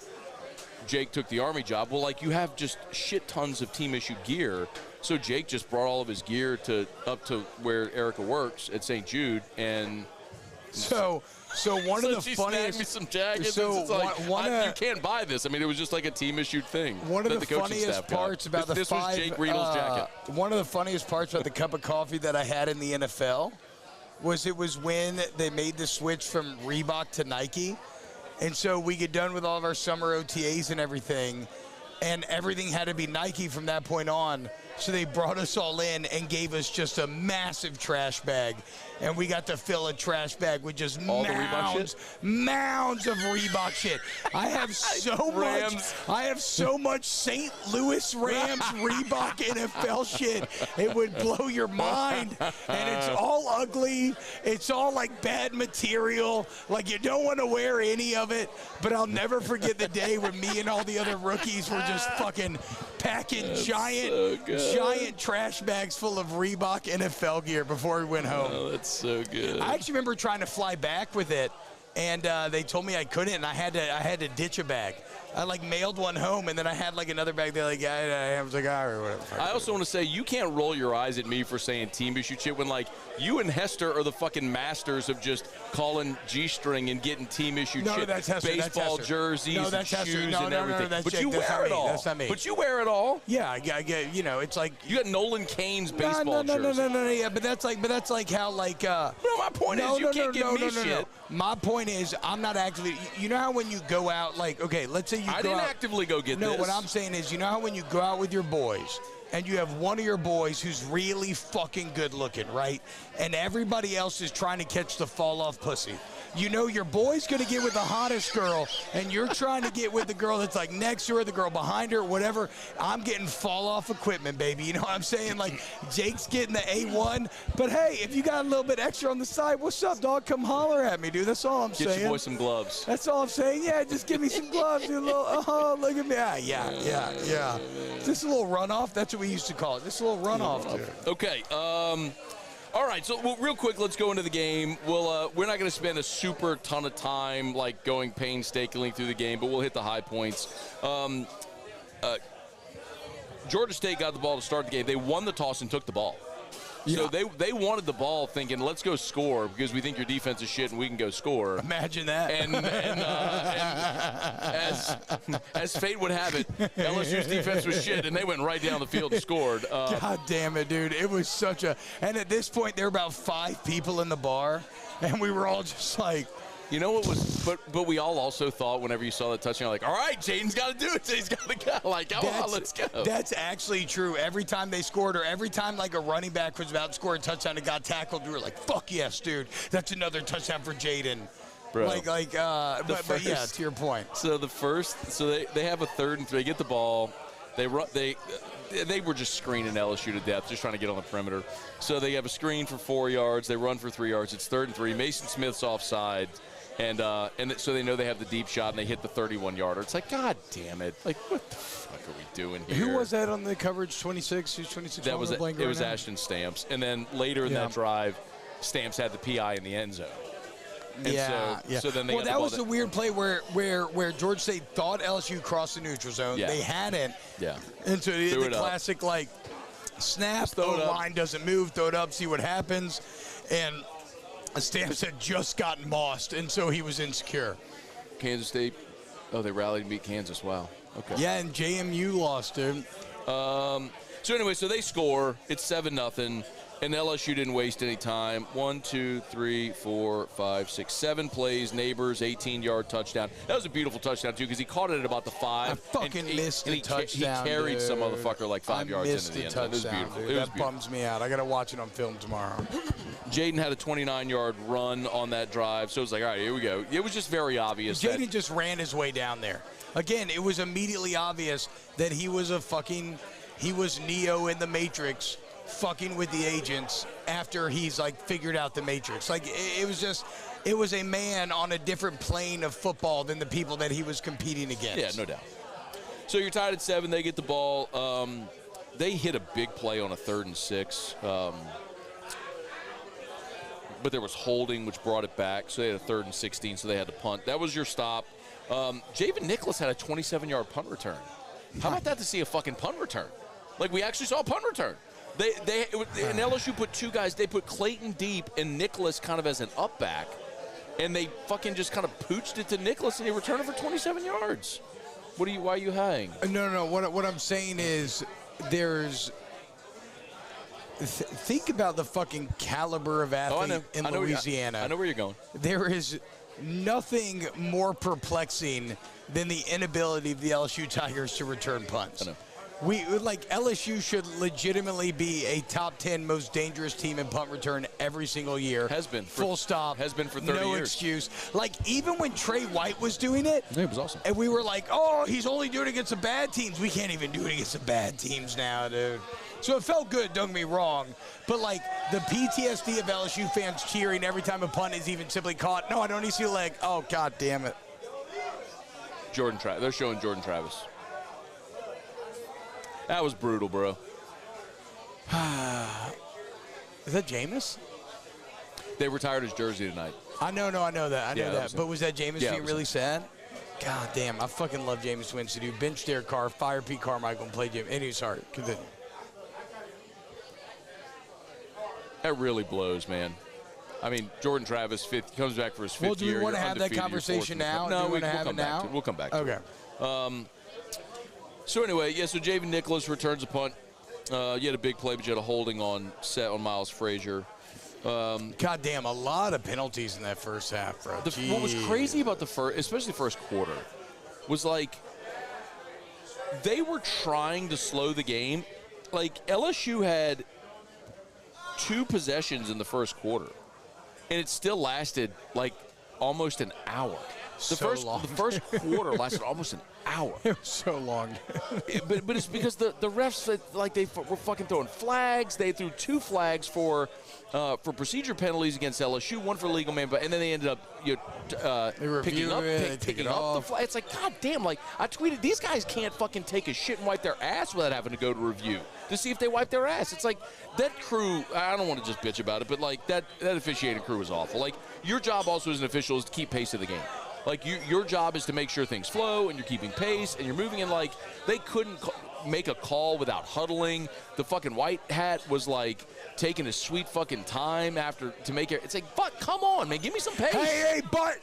[SPEAKER 1] Jake took the Army job. Well, like, you have just shit tons of team-issued gear. So Jake just brought all of his gear up to where Erica works at St. Jude, and
[SPEAKER 2] so one of the
[SPEAKER 1] she
[SPEAKER 2] funniest.
[SPEAKER 1] Snagged me some jackets. So it's like, you can't buy this. I mean, it was just like a team-issued thing.
[SPEAKER 2] One of the funniest parts about the
[SPEAKER 1] this was Jake Riedel's jacket.
[SPEAKER 2] One of the funniest parts about the cup of coffee that I had in the NFL was when they made the switch from Reebok to Nike, and so we get done with all of our summer OTAs and everything, and everything had to be Nike from that point on. So they brought us all in and gave us just a massive trash bag. And we got to fill a trash bag with just mounds of Reebok shit. I have so much St. Louis Rams Reebok NFL shit. It would blow your mind. And it's all ugly. It's all like bad material. Like, you don't want to wear any of it. But I'll never forget the day when me and all the other rookies were just fucking packing giant trash bags full of Reebok NFL gear before we went home.
[SPEAKER 1] Oh, that's so good.
[SPEAKER 2] I actually remember trying to fly back with it, and they told me I couldn't, and I had to ditch a bag. I like mailed one home, and then I had like another bag. They're like, I was like, all right, whatever.
[SPEAKER 1] I also want to say, you can't roll your eyes at me for saying team issue shit when, like, you and Hester are the fucking masters of just calling G-string and getting team issued shit.
[SPEAKER 2] That's Hester.
[SPEAKER 1] Baseball
[SPEAKER 2] that's
[SPEAKER 1] jerseys and shoes and everything.
[SPEAKER 2] That's
[SPEAKER 1] but
[SPEAKER 2] Jake.
[SPEAKER 1] you wear it all.
[SPEAKER 2] That's not me.
[SPEAKER 1] But you wear it all.
[SPEAKER 2] Yeah, I get. It's like
[SPEAKER 1] you got Nolan Cain's baseball jersey.
[SPEAKER 2] No. Yeah, but that's like how like.
[SPEAKER 1] No, my point is you can't give me shit.
[SPEAKER 2] My point is I'm not actively. You know how when you go out, like, okay, let's say you go out.
[SPEAKER 1] I didn't actively go get this.
[SPEAKER 2] No, what I'm saying is, you know how when you go out with your boys and you have one of your boys who's really fucking good looking, right? And everybody else is trying to catch the fall off pussy. you know your boy's going to get with the hottest girl, and you're trying to get with the girl that's like next to her, the girl behind her, whatever. I'm getting fall off equipment, baby. You know what I'm saying? Like, Jake's getting the A1, but hey, if you got a little bit extra on the side, what's up, dog? Come holler at me, dude. That's all I'm saying.
[SPEAKER 1] Get your boy some gloves.
[SPEAKER 2] That's all I'm saying. Yeah, just give me some gloves, dude. Look at me. Yeah. Just a little runoff. That's what we used to call it. Just a little runoff, dude.
[SPEAKER 1] Okay. All right, so real quick, let's go into the game. We're not going to spend a super ton of time like going painstakingly through the game, but we'll hit the high points. Georgia State got the ball to start the game. They won the toss and took the ball. So they wanted the ball thinking, let's go score because we think your defense is shit and we can go score.
[SPEAKER 2] Imagine that.
[SPEAKER 1] And as fate would have it, LSU's defense was shit and they went right down the field and scored.
[SPEAKER 2] God damn it, dude. It was such a – and at this point, there were about 5 people in the bar, and we were all just like –
[SPEAKER 1] you know what was, but we all also thought whenever you saw that touchdown, like, all right, Jaden's got to do it. He's got to go. Like, come on, let's go.
[SPEAKER 2] That's actually true. Every time they scored, or every time like a running back was about to score a touchdown and got tackled, we were like, fuck yes, dude. That's another touchdown for Jaden.
[SPEAKER 1] Bro.
[SPEAKER 2] But yeah, to your point.
[SPEAKER 1] So they have a 3rd and 3. They get the ball. They were just screening LSU to death, just trying to get on the perimeter. So they have a screen for 4 yards. They run for 3 yards. It's 3rd and 3. Mason Smith's offside. And so they know they have the deep shot, and they hit the 31-yarder. It's like, God damn it. Like, what the fuck are we doing here?
[SPEAKER 2] Who was that on the coverage, 26? Who's 26?
[SPEAKER 1] It was Ashton Stamps. And then later in that drive, Stamps had the PI in the end zone. And so then they got the ball.
[SPEAKER 2] That was a weird play where Georgia State thought LSU crossed the neutral zone. Yeah. They hadn't.
[SPEAKER 1] Yeah.
[SPEAKER 2] And so the classic, like, snap, the line doesn't move, throw it up, see what happens. And Stamps had just gotten mossed, and so he was insecure.
[SPEAKER 1] Kansas State, they rallied and beat Kansas. Wow. Okay.
[SPEAKER 2] Yeah, and JMU lost, dude.
[SPEAKER 1] So anyway, so they score. It's 7-0, and LSU didn't waste any time. 1, 2, 3, 4, 5, 6, 7 plays. Neighbors, 18-yard touchdown. That was a beautiful touchdown too because he caught it at about the 5.
[SPEAKER 2] I fucking missed the touchdown.
[SPEAKER 1] He carried some motherfucker like 5 yards into the end zone. It was beautiful.
[SPEAKER 2] That bums me out. I got to watch it on film tomorrow.
[SPEAKER 1] Jaden had a 29-yard run on that drive, so it was like, all right, here we go. It was just very obvious.
[SPEAKER 2] Jaden just ran his way down there. Again, it was immediately obvious that he was he was Neo in the Matrix fucking with the agents after he's, like, figured out the Matrix. Like, it was a man on a different plane of football than the people that he was competing against.
[SPEAKER 1] Yeah, no doubt. So you're tied at 7. They get the ball. They hit a big play on a 3rd and 6. But there was holding, which brought it back. So they had a 3rd and 16, so they had to punt. That was your stop. Javen Nicholas had a 27-yard punt return. How about that to see a fucking punt return? Like, we actually saw a punt return. And LSU put 2 guys. They put Clayton deep and Nicholas kind of as an up back. And they fucking just kind of pooched it to Nicholas, and he returned it for 27 yards. Why are you hanging?
[SPEAKER 2] No. What I'm saying is there's think about the fucking caliber of athlete in Louisiana.
[SPEAKER 1] I know where you're going.
[SPEAKER 2] There is nothing more perplexing than the inability of the LSU Tigers to return punts.
[SPEAKER 1] I know.
[SPEAKER 2] LSU should legitimately be a top 10 most dangerous team in punt return every single year.
[SPEAKER 1] Has been.
[SPEAKER 2] Full stop.
[SPEAKER 1] Has been for 30 years.
[SPEAKER 2] No excuse. Like, even when Trey White was doing it.
[SPEAKER 1] Yeah, it was awesome.
[SPEAKER 2] And we were like, oh, he's only doing it against the bad teams. We can't even do it against the bad teams now, dude. So it felt good, don't get me wrong. But, like, the PTSD of LSU fans cheering every time a punt is even simply caught. No, I don't need to see a leg. Oh, God damn it.
[SPEAKER 1] They're showing Jordan Travis. That was brutal, bro.
[SPEAKER 2] Is that Jameis?
[SPEAKER 1] They retired his jersey tonight.
[SPEAKER 2] I know that. I know that. But was that Jameis being really sad? God damn, I fucking love Jameis Winston, dude. Bench Derek Carr, fire Pete Carmichael, and play Jameis. Anyway, sorry. Continue.
[SPEAKER 1] That really blows, man. I mean, Jordan Travis comes back for his 5th year.
[SPEAKER 2] Well, do we want to have that conversation now?
[SPEAKER 1] No,
[SPEAKER 2] we'll have it now.
[SPEAKER 1] We'll come back to
[SPEAKER 2] it.
[SPEAKER 1] Okay. So anyway, so Javen Nicholas returns a punt. You had a big play, but you had a holding on Miles Frazier.
[SPEAKER 2] God damn, a lot of penalties in that first half, bro.
[SPEAKER 1] What was crazy about especially first quarter, was like they were trying to slow the game. Like, LSU had 2 possessions in the first quarter, and it still lasted like almost an hour. The first quarter lasted almost an hour.
[SPEAKER 2] It was so long.
[SPEAKER 1] but it's because the refs, like, they were fucking throwing flags. They threw 2 flags for procedure penalties against LSU, 1 for legal man, and then they ended up picking up the flag. It's like, God damn, like, I tweeted, these guys can't fucking take a shit and wipe their ass without having to go to review to see if they wipe their ass. It's like, that crew, I don't want to just bitch about it, but, like, that officiating crew was awful. Like, your job also as an official is to keep pace of the game. Like, your job is to make sure things flow and you're keeping pace and you're moving in. Like, they couldn't make a call without huddling. The fucking white hat was, like, taking his sweet fucking time to make it. It's like, but come on, man, give me some pace.
[SPEAKER 2] Hey, but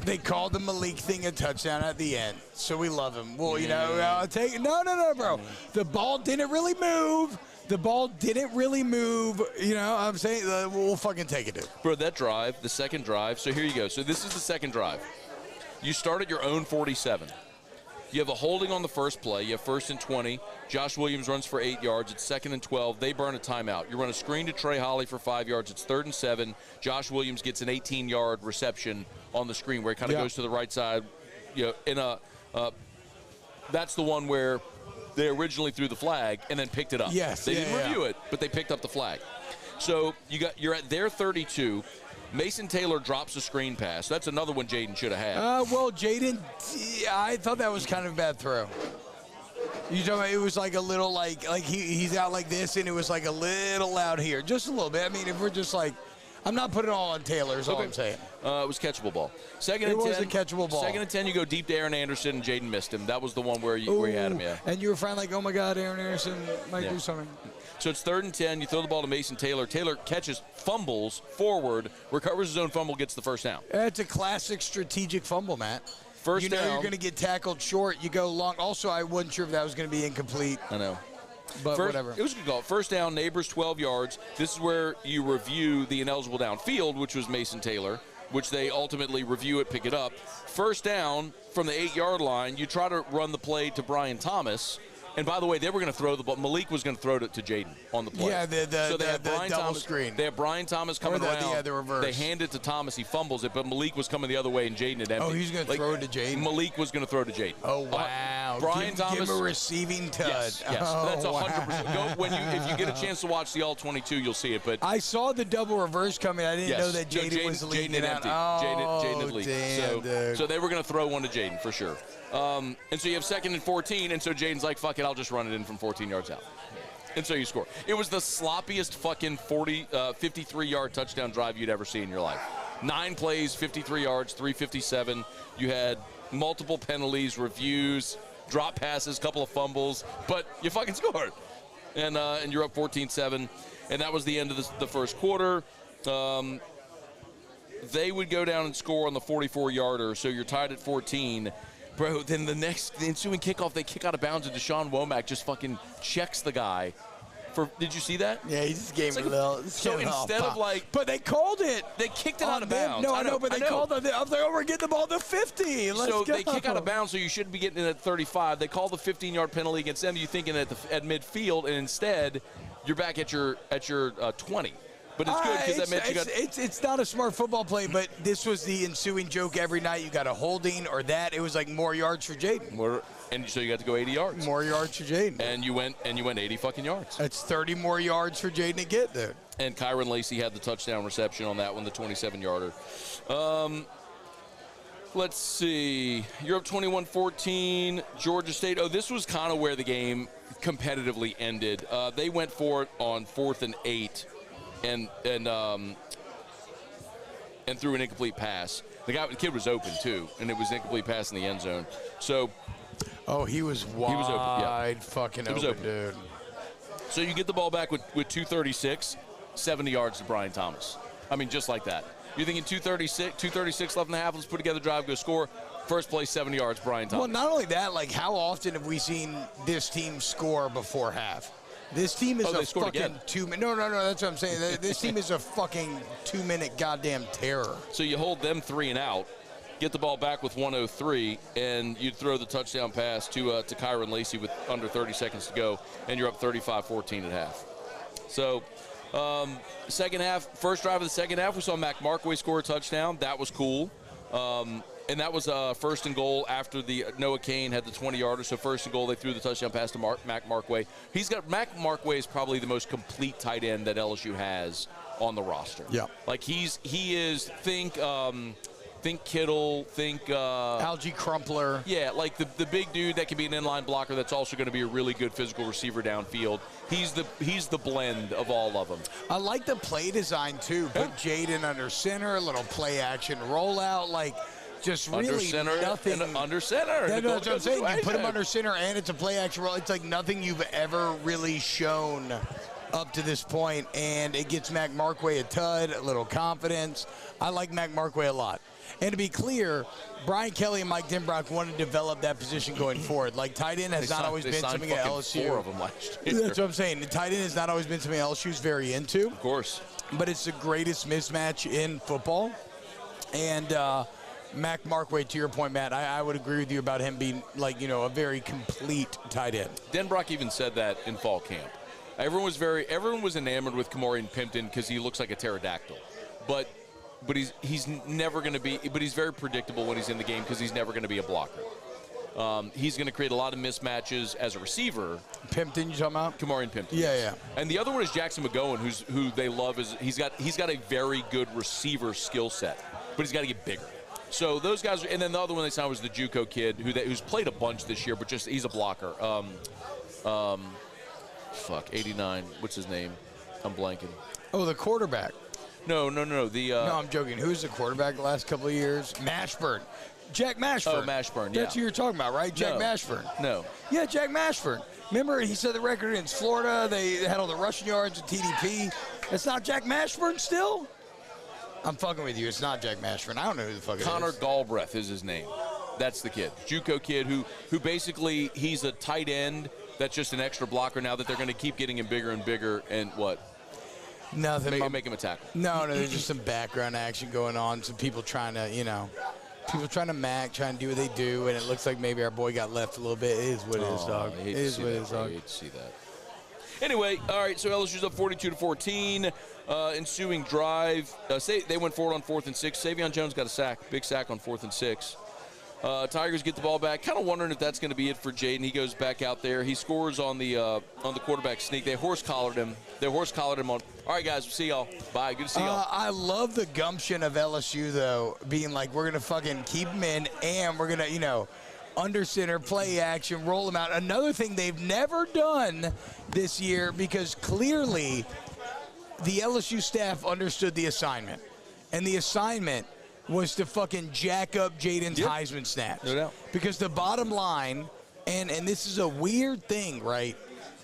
[SPEAKER 2] they called the Malik thing a touchdown at the end, so we love him. Well, you know, I'll take it. No, bro. The ball didn't really move. The ball didn't really move. You know, I'm saying we'll fucking take it, dude.
[SPEAKER 1] Bro, that drive, the second drive. So here you go. So this is the second drive. You start at your own 47. You have a holding on the first play. You have 1st and 20. Josh Williams runs for 8 yards. It's 2nd and 12. They burn a timeout. You run a screen to Trey Holly for 5 yards. It's 3rd and 7. Josh Williams gets an 18-yard reception on the screen where it kind of goes to the right side. You know, that's the one where they originally threw the flag and then picked it up.
[SPEAKER 2] Yes.
[SPEAKER 1] They didn't review it, but they picked up the flag. So you're at their 32. Mason Taylor drops a screen pass. That's another one Jaden should have had.
[SPEAKER 2] Well, Jaden, I thought that was kind of a bad throw. You talking about it was like a little like he's out like this, and it was like a little out here, just a little bit. I mean, if we're just like, I'm not putting it all on Taylor. Is all I'm saying.
[SPEAKER 1] It was catchable ball. Second
[SPEAKER 2] it
[SPEAKER 1] and 10.
[SPEAKER 2] It was a catchable ball.
[SPEAKER 1] 2nd and 10, you go deep to Aaron Anderson, and Jaden missed him. That was the one where you had him, yeah.
[SPEAKER 2] And you were finally like, oh my God, Aaron Anderson might do something.
[SPEAKER 1] So it's 3rd and 10. You throw the ball to Mason Taylor. Taylor catches, fumbles forward, recovers his own fumble, gets the first down.
[SPEAKER 2] It's a classic strategic fumble, Matt.
[SPEAKER 1] First down.
[SPEAKER 2] You know you're going to get tackled short. You go long. Also, I wasn't sure if that was going to be incomplete.
[SPEAKER 1] I know.
[SPEAKER 2] But whatever.
[SPEAKER 1] It was a good call. First down, Neighbors 12 yards. This is where you review the ineligible downfield, which was Mason Taylor, which they ultimately review it, pick it up. First down from the 8-yard line, you try to run the play to Brian Thomas. And by the way, they were going to throw the ball. Malik was going to throw it to Jaden on the play.
[SPEAKER 2] Yeah,
[SPEAKER 1] so they had Brian
[SPEAKER 2] double
[SPEAKER 1] Thomas,
[SPEAKER 2] screen.
[SPEAKER 1] They had Brian Thomas coming around.
[SPEAKER 2] Yeah, the reverse.
[SPEAKER 1] They hand it to Thomas. He fumbles it, but Malik was coming the other way, and Jaden had empty.
[SPEAKER 2] Oh, he's going to throw it to Jaden?
[SPEAKER 1] Malik was going to throw it to Jaden.
[SPEAKER 2] Oh, wow.
[SPEAKER 1] Brian Thomas.
[SPEAKER 2] Give him a receiving tud.
[SPEAKER 1] Yes,
[SPEAKER 2] oh,
[SPEAKER 1] that's 100%.
[SPEAKER 2] Wow.
[SPEAKER 1] If you get a chance to watch the All-22, you'll see it. But
[SPEAKER 2] I saw the double reverse coming. I didn't know that Jaden was leading it out.
[SPEAKER 1] Jaden had leaked.
[SPEAKER 2] Damn,
[SPEAKER 1] so they were going to throw one to Jaden for sure. And so you have 2nd and 14, and so Jaden's like, fuck it, I'll just run it in from 14 yards out. And so you score. It was the sloppiest fucking 53-yard touchdown drive you'd ever see in your life. 9 plays, 53 yards, 357. You had multiple penalties, reviews, drop passes, couple of fumbles, but you fucking scored. And you're up 14-7. And that was the end of the first quarter. They would go down and score on the 44-yarder, so you're tied at 14. Bro, then the ensuing kickoff, they kick out of bounds, and Deshaun Womack just fucking checks the guy. Did you see that?
[SPEAKER 2] Yeah, he just gave him a little.
[SPEAKER 1] So instead of like.
[SPEAKER 2] But they called it.
[SPEAKER 1] They kicked it out of bounds.
[SPEAKER 2] No, I know, but they called it. I was like, oh, we're getting the ball to 50. Let's go.
[SPEAKER 1] They kick out of bounds, so you shouldn't be getting it at 35. They call the 15-yard penalty against them. You're thinking at midfield, and instead, you're back at your 20. But it's good because that meant you got.
[SPEAKER 2] It's not a smart football play, but this was the ensuing joke every night. You got a holding or that. It was like more yards for Jaden.
[SPEAKER 1] And so you got to go 80 yards.
[SPEAKER 2] More yards for Jaden.
[SPEAKER 1] And you went 80 fucking yards.
[SPEAKER 2] That's 30 more yards for Jaden to get there.
[SPEAKER 1] And Kyron Lacey had the touchdown reception on that one, the 27-yarder. Let's see. You're up 21-14. Georgia State. Oh, this was kind of where the game competitively ended. They went for it on 4th and 8. And threw an incomplete pass. The kid was open too, and it was an incomplete pass in the end zone. So,
[SPEAKER 2] he was wide. He was open. Yeah, fucking open, dude.
[SPEAKER 1] So you get the ball back with 2:36, 70 yards to Brian Thomas. I mean, just like that. You're thinking 2:36 left in the half. Let's put together drive, go score. First play, 70 yards, Brian Thomas.
[SPEAKER 2] Well, not only that, like how often have we seen this team score before half? This team is a fucking 2 minute. No, that's what I'm saying. This team is a fucking 2 minute goddamn terror.
[SPEAKER 1] So you hold them 3 and out, get the ball back with 1:03, and you throw the touchdown pass to Kyron Lacey with under 30 seconds to go, and you're up 35-14 at half. So Second half, first drive of the second half, we saw Mac Markway score a touchdown. That was cool. And that was first and goal after the Noah Cain had the 20-yarder. So first and goal, they threw the touchdown pass to Mac Markway. Mac Markway is probably the most complete tight end that LSU has on the roster.
[SPEAKER 2] Yeah.
[SPEAKER 1] Like he is think Kittle, think
[SPEAKER 2] Algie Crumpler.
[SPEAKER 1] Yeah, like the big dude that can be an inline blocker that's also going to be a really good physical receiver downfield. He's the blend of all of them.
[SPEAKER 2] I like the play design too. Put Jaden under center, a little play action rollout, like just really
[SPEAKER 1] under center,
[SPEAKER 2] nothing.
[SPEAKER 1] Under center.
[SPEAKER 2] That's what I'm saying. You put him under center and it's a play action roll. It's like nothing you've ever really shown up to this point, and it gets Mac Markway a tud, a little confidence. I like Mac Markway a lot. And to be clear, Brian Kelly and Mike Denbrock want to develop that position going forward. Like, tight end has not always been something at LSU.
[SPEAKER 1] 4 of them last year.
[SPEAKER 2] That's what I'm saying. The tight end has not always been something LSU's very into.
[SPEAKER 1] Of course.
[SPEAKER 2] But it's the greatest mismatch in football. And Mac Markway, to your point, Matt, I would agree with you about him being, like, a very complete tight end.
[SPEAKER 1] Denbrock even said that in fall camp. Everyone was enamored with Kamorian Pimpton because he looks like a pterodactyl. But he's never going to be. But he's very predictable when he's in the game because he's never going to be a blocker. He's going to create a lot of mismatches as a receiver.
[SPEAKER 2] Pimpton, you talking about?
[SPEAKER 1] Kamorian Pimpton.
[SPEAKER 2] Yeah.
[SPEAKER 1] And the other one is Jackson McGowan, who they love. He's got a very good receiver skill set, but he's got to get bigger. So those guys, and then the other one they signed was the JUCO kid who's played a bunch this year, but he's a blocker. 89. What's his name? I'm blanking.
[SPEAKER 2] Oh, the quarterback.
[SPEAKER 1] No.
[SPEAKER 2] No, I'm joking. Who's the quarterback the last couple of years? Mashburn. Jack Mashburn.
[SPEAKER 1] Oh, Mashburn, yeah.
[SPEAKER 2] That's who you're talking about, right? Jack
[SPEAKER 1] No.
[SPEAKER 2] Mashburn.
[SPEAKER 1] No.
[SPEAKER 2] Yeah, Jack Mashburn. Remember, he set the record against Florida. They had all the rushing yards at TDP. It's not Jack Mashburn still? I'm fucking with you. It's not Jack Mashburn. I don't know who the fuck it is.
[SPEAKER 1] Connor Galbraith is his name. That's the kid. JUCO kid who basically he's a tight end that's just an extra blocker now that they're going to keep getting him bigger and bigger. And what?
[SPEAKER 2] Nothing.
[SPEAKER 1] Make him a tackle.
[SPEAKER 2] No, there's just some background action going on. Some people trying to, trying to do what they do, and it looks like maybe our boy got left a little bit. It is what it is, dog. It is what it is, dog.
[SPEAKER 1] I hate to see that. Anyway, all right, so LSU's up 42-14. Ensuing drive. They went forward on 4th and 6. Savion Jones got a sack, big sack on 4th and 6. Tigers get the ball back. Kind of wondering if that's going to be it for Jaden. He goes back out there. He scores on the quarterback sneak. They horse-collared him. On. All right, guys, we'll see y'all. Bye. Good to see y'all.
[SPEAKER 2] I love the gumption of LSU, though, being like, we're going to fucking keep him in, and we're going to, under center, play action, roll them out. Another thing they've never done this year, because clearly the LSU staff understood the assignment. And the assignment was to fucking jack up Jaden's Heisman snaps.
[SPEAKER 1] No doubt.
[SPEAKER 2] Because the bottom line, and this is a weird thing, right?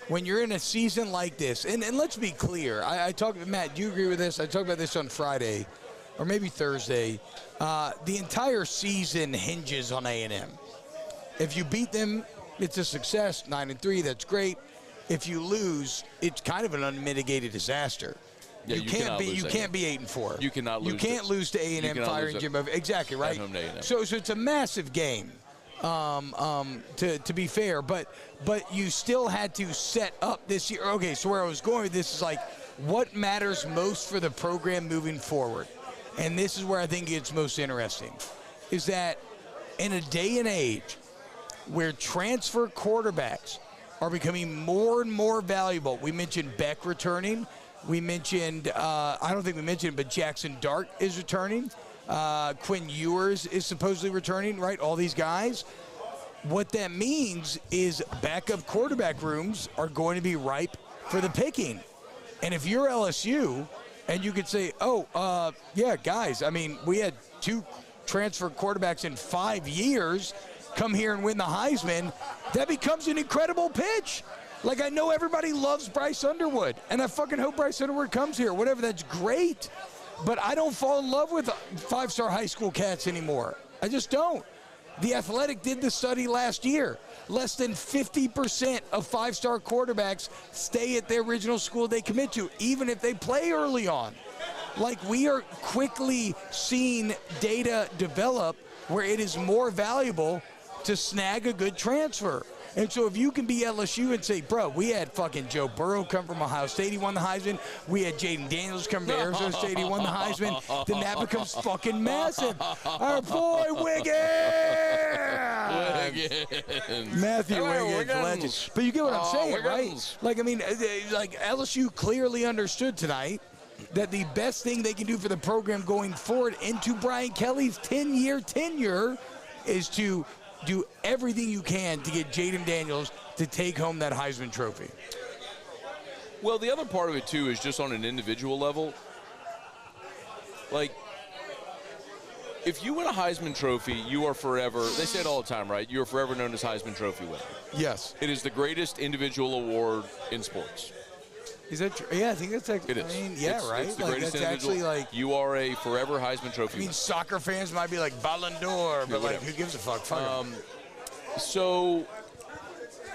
[SPEAKER 2] When you're in a season like this, and let's be clear, I talked, Matt, do you agree with this? I talked about this on Friday, or maybe Thursday. The entire season hinges on A&M. If you beat them, it's a success, 9-3, that's great. If you lose, it's kind of an unmitigated disaster.
[SPEAKER 1] Yeah,
[SPEAKER 2] you can't be 8-4.
[SPEAKER 1] You cannot lose.
[SPEAKER 2] You can't lose to A&M firing Jim Bob. Exactly, right? So it's a massive game, to be fair. But you still had to set up this year. Okay, so where I was going with this is like, what matters most for the program moving forward? And this is where I think it's most interesting, is that in a day and age where transfer quarterbacks are becoming more and more valuable. We mentioned Beck returning. We mentioned, I don't think we mentioned, but Jackson Dart is returning. Quinn Ewers is supposedly returning, right? All these guys. What that means is backup quarterback rooms are going to be ripe for the picking. And if you're LSU and you could say, yeah, guys, I mean, we had 2 transfer quarterbacks in 5 years come here and win the Heisman, that becomes an incredible pitch. Like, I know everybody loves Bryce Underwood, and I fucking hope Bryce Underwood comes here. Whatever, that's great. But I don't fall in love with 5-star high school cats anymore. I just don't. The Athletic did the study last year. Less than 50% of 5-star quarterbacks stay at their original school they commit to, even if they play early on. Like, we are quickly seeing data develop where it is more valuable to snag a good transfer. And so if you can be LSU and say, bro, we had fucking Joe Burrow come from Ohio State, he won the Heisman. We had Jaden Daniels come from Arizona State, he won the Heisman. Then that becomes fucking massive. Our boy Wiggins! Matthew Wiggins, legend. But you get what I'm saying, right? Like, I mean, like LSU clearly understood tonight that the best thing they can do for the program going forward into Brian Kelly's 10-year tenure is to do everything you can to get Jaden Daniels to take home that Heisman Trophy.
[SPEAKER 1] Well, the other part of it, too, is just on an individual level. Like, if you win a Heisman Trophy, you are forever, they say it all the time, right? You are forever known as Heisman Trophy winner.
[SPEAKER 2] Yes.
[SPEAKER 1] It is the greatest individual award in sports.
[SPEAKER 2] Is that true? Yeah, I think that's actually,
[SPEAKER 1] it is.
[SPEAKER 2] I mean, yeah,
[SPEAKER 1] it's,
[SPEAKER 2] right?
[SPEAKER 1] It's the
[SPEAKER 2] like,
[SPEAKER 1] greatest
[SPEAKER 2] that's
[SPEAKER 1] individual.
[SPEAKER 2] Actually, like,
[SPEAKER 1] you are a forever Heisman Trophy winner.
[SPEAKER 2] Soccer fans might be like Ballon d'Or, but like, who gives a fuck? Fuck
[SPEAKER 1] so,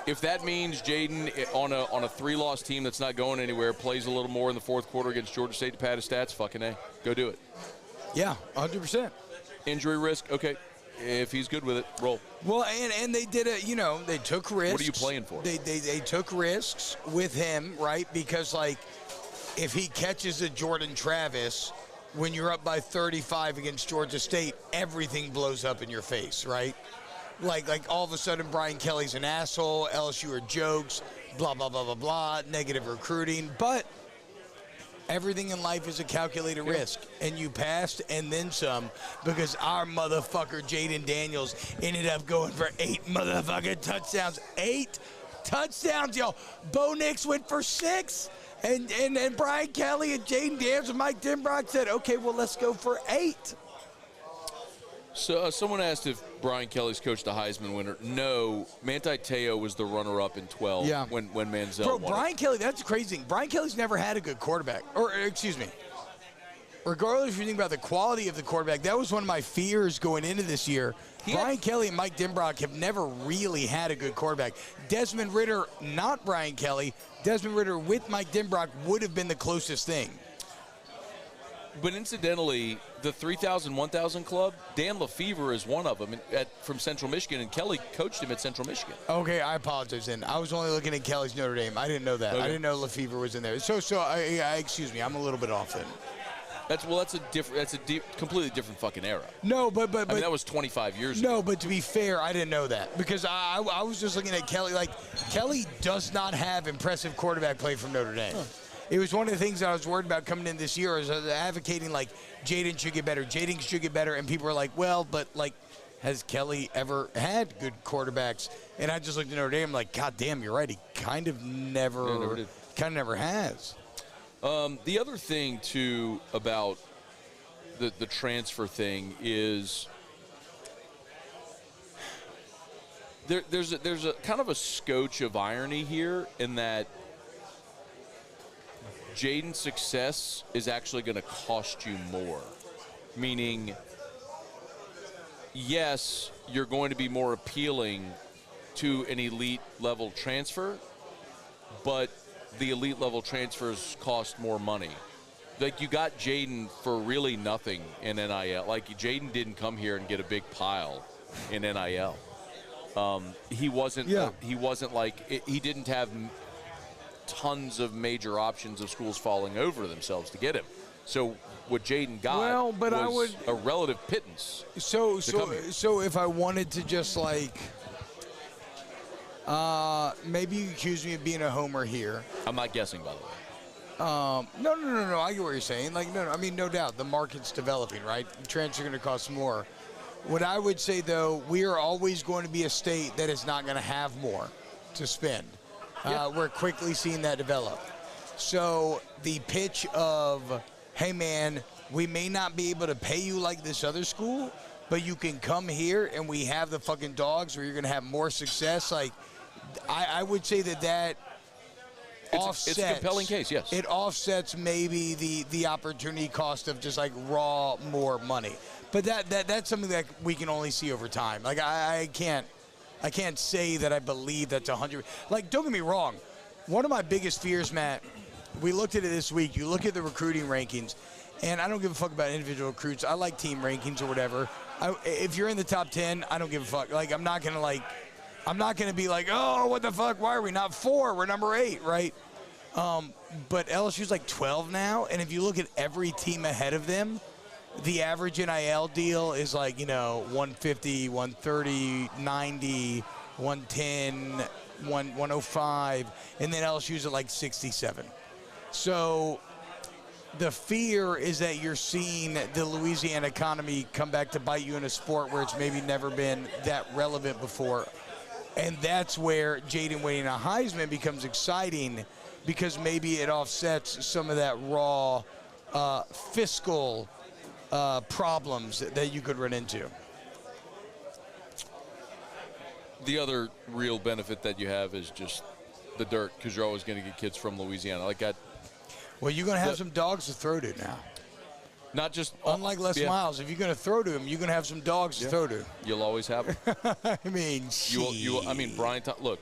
[SPEAKER 1] if that means Jaden on a 3-loss team that's not going anywhere plays a little more in the fourth quarter against Georgia State to pad his stats, fucking A. Go do it.
[SPEAKER 2] Yeah, 100%.
[SPEAKER 1] Injury risk, okay. If he's good with it, roll.
[SPEAKER 2] Well, and they did it, they took risks.
[SPEAKER 1] What are you playing for?
[SPEAKER 2] They took risks with him, right? Because, like, if he catches a Jordan Travis when you're up by 35 against Georgia State, everything blows up in your face, right? Like all of a sudden Brian Kelly's an asshole, LSU are jokes, blah, blah, blah, blah, blah, negative recruiting. But everything in life is a calculated risk, and you passed and then some, because our motherfucker Jaden Daniels ended up going for 8 motherfucking touchdowns. 8 touchdowns, y'all. Bo Nix went for 6, and Brian Kelly and Jaden Daniels and Mike Denbrock said, okay, well, let's go for 8.
[SPEAKER 1] So someone asked if Brian Kelly's coached a Heisman winner. No, Manti Te'o was the runner-up in 12 when Manziel won.
[SPEAKER 2] Brian Kelly, that's the crazy thing. Brian Kelly's never had a good quarterback. Or, excuse me, regardless if you think about the quality of the quarterback, that was one of my fears going into this year. Brian Kelly and Mike Denbrock have never really had a good quarterback. Desmond Ridder, not Brian Kelly. Desmond Ridder with Mike Denbrock would have been the closest thing.
[SPEAKER 1] But incidentally, the 3,000, 1,000 club, Dan Lefevre is one of them from Central Michigan, and Kelly coached him at Central Michigan.
[SPEAKER 2] Okay, I apologize then. I was only looking at Kelly's Notre Dame. I didn't know that.
[SPEAKER 1] Okay.
[SPEAKER 2] I didn't know Lefevre was in there. So excuse me, I'm a little bit off then.
[SPEAKER 1] That's a completely different fucking era.
[SPEAKER 2] No, but
[SPEAKER 1] I mean, that was 25 years ago.
[SPEAKER 2] No, but to be fair, I didn't know that, because I was just looking at Kelly. Like, Kelly does not have impressive quarterback play from Notre Dame. Huh. It was one of the things that I was worried about coming in this year, is advocating, like, Jaden should get better, and people were like, well, but, like, has Kelly ever had good quarterbacks? And I just looked at Notre Dame like, God damn, you're right. He kind of never has.
[SPEAKER 1] The other thing, too, about the transfer thing is there's a kind of a scotch of irony here, in that Jaden's success is actually going to cost you more. Meaning, yes, you're going to be more appealing to an elite level transfer, but the elite level transfers cost more money. Like, you got Jaden for really nothing in NIL. Like, Jaden didn't come here and get a big pile in NIL. He wasn't like, he didn't have tons of major options of schools falling over themselves to get him. So what Jaden got was a relative pittance.
[SPEAKER 2] So if I wanted to just, like, maybe you accuse me of being a homer here.
[SPEAKER 1] I'm not guessing, by the way.
[SPEAKER 2] No. I get what you're saying. Like, no. I mean, no doubt the market's developing, right? Transfer going to cost more. What I would say, though, we are always going to be a state that is not going to have more to spend. We're quickly seeing that develop. So the pitch of, hey, man, we may not be able to pay you like this other school, but you can come here and we have the fucking dogs where you're going to have more success. Like, I would say that offsets.
[SPEAKER 1] It's a compelling case, yes.
[SPEAKER 2] It offsets maybe the opportunity cost of just, like, raw more money. But that's something that we can only see over time. Like, I can't say that I believe that's 100. Like, don't get me wrong. One of my biggest fears, Matt, we looked at it this week. You look at the recruiting rankings, and I don't give a fuck about individual recruits. I like team rankings or whatever. If you're in the top 10, I don't give a fuck. Like, I'm not going to, like, I'm not going to be like, oh, what the fuck? Why are we not 4? We're number 8, right? But LSU's like 12 now, and if you look at every team ahead of them, the average NIL deal is like, 150, 130, 90, 110, 105, and then LSU's at like 67. So the fear is that you're seeing the Louisiana economy come back to bite you in a sport where it's maybe never been that relevant before. And that's where Jaden winning a Heisman becomes exciting, because maybe it offsets some of that raw fiscal problems that you could run into.
[SPEAKER 1] The other real benefit that you have is just the dirt, because you're always going to get kids from Louisiana. Like that.
[SPEAKER 2] Well, you're going to have some dogs to throw to now.
[SPEAKER 1] Not just
[SPEAKER 2] unlike Les Miles, if you're going to throw to him, you're going to have some dogs to throw to.
[SPEAKER 1] You'll always have them.
[SPEAKER 2] I mean,
[SPEAKER 1] Brian. Look,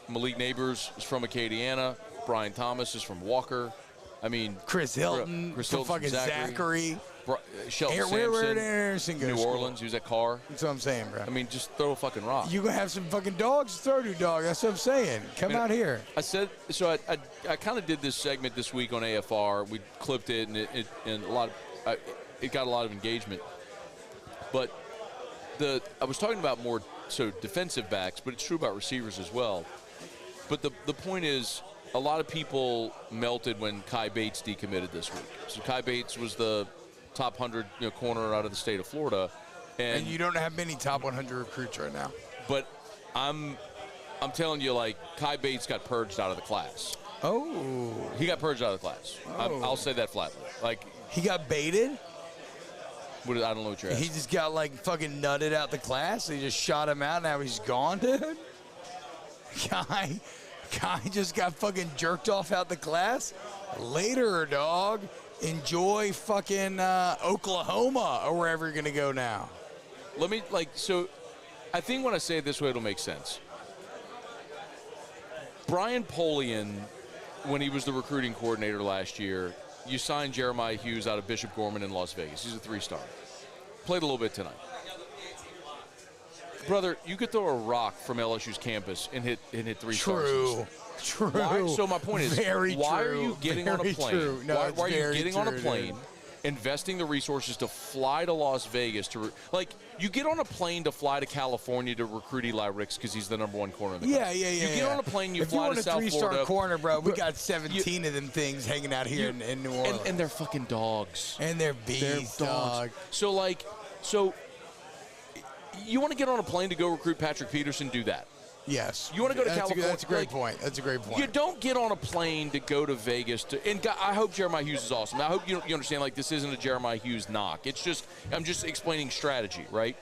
[SPEAKER 1] Malik Neighbors is from Acadiana. Brian Thomas is from Walker. I mean,
[SPEAKER 2] Chris Hilton from fucking Zachary.
[SPEAKER 1] Shelton Sampson,
[SPEAKER 2] where did Anderson go?
[SPEAKER 1] New Orleans. He was at Carr.
[SPEAKER 2] That's what I'm saying, bro.
[SPEAKER 1] I mean, just throw a fucking rock.
[SPEAKER 2] You're going to have some fucking dogs to throw to, dog. That's what I'm saying. Come out here.
[SPEAKER 1] I said, so I kind of did this segment this week on AFR. We clipped it, and it got a lot of engagement. But I was talking about more so defensive backs, but it's true about receivers as well. But the point is, a lot of people melted when Kai Bates decommitted this week. So Kai Bates was the top 100 corner out of the state of Florida, and
[SPEAKER 2] you don't have many top 100 recruits right now.
[SPEAKER 1] But I'm telling you, like, Kai Bates got purged out of the class.
[SPEAKER 2] Oh,
[SPEAKER 1] he got purged out of the class. I'll say that flatly. Like,
[SPEAKER 2] he got baited.
[SPEAKER 1] I don't know what you're asking.
[SPEAKER 2] He just got like fucking nutted out the class. They just shot him out. Now he's gone, dude. Guy just got fucking jerked off out the class. Later, dog. Enjoy fucking Oklahoma or wherever you're gonna go now.
[SPEAKER 1] So I think when I say it this way, it'll make sense. Brian Polian, when he was the recruiting coordinator last year, you signed Jeremiah Hughes out of Bishop Gorman in Las Vegas. He's a 3-star. Played a little bit tonight. Brother, you could throw a rock from LSU's campus and hit 3 stars.
[SPEAKER 2] True.
[SPEAKER 1] So my point is, why are you getting on a plane?
[SPEAKER 2] No,
[SPEAKER 1] why are you getting on a plane, investing the resources to fly to Las Vegas you get on a plane to fly to California to recruit Eli Ricks because he's the #1 corner in the country.
[SPEAKER 2] Yeah.
[SPEAKER 1] You get on a plane, you fly to South Florida.
[SPEAKER 2] If you want a 3-star corner, bro, we got 17 of them things hanging out here in New Orleans.
[SPEAKER 1] And they're fucking dogs.
[SPEAKER 2] And they're beasts, dog.
[SPEAKER 1] So you want to get on a plane to go recruit Patrick Peterson, do that.
[SPEAKER 2] Yes.
[SPEAKER 1] You want to go to California?
[SPEAKER 2] That's a great point. That's a great point.
[SPEAKER 1] You don't get on a plane to go to Vegas I hope Jeremiah Hughes is awesome. I hope you understand, like, this isn't a Jeremiah Hughes knock. It's just, I'm just explaining strategy, right?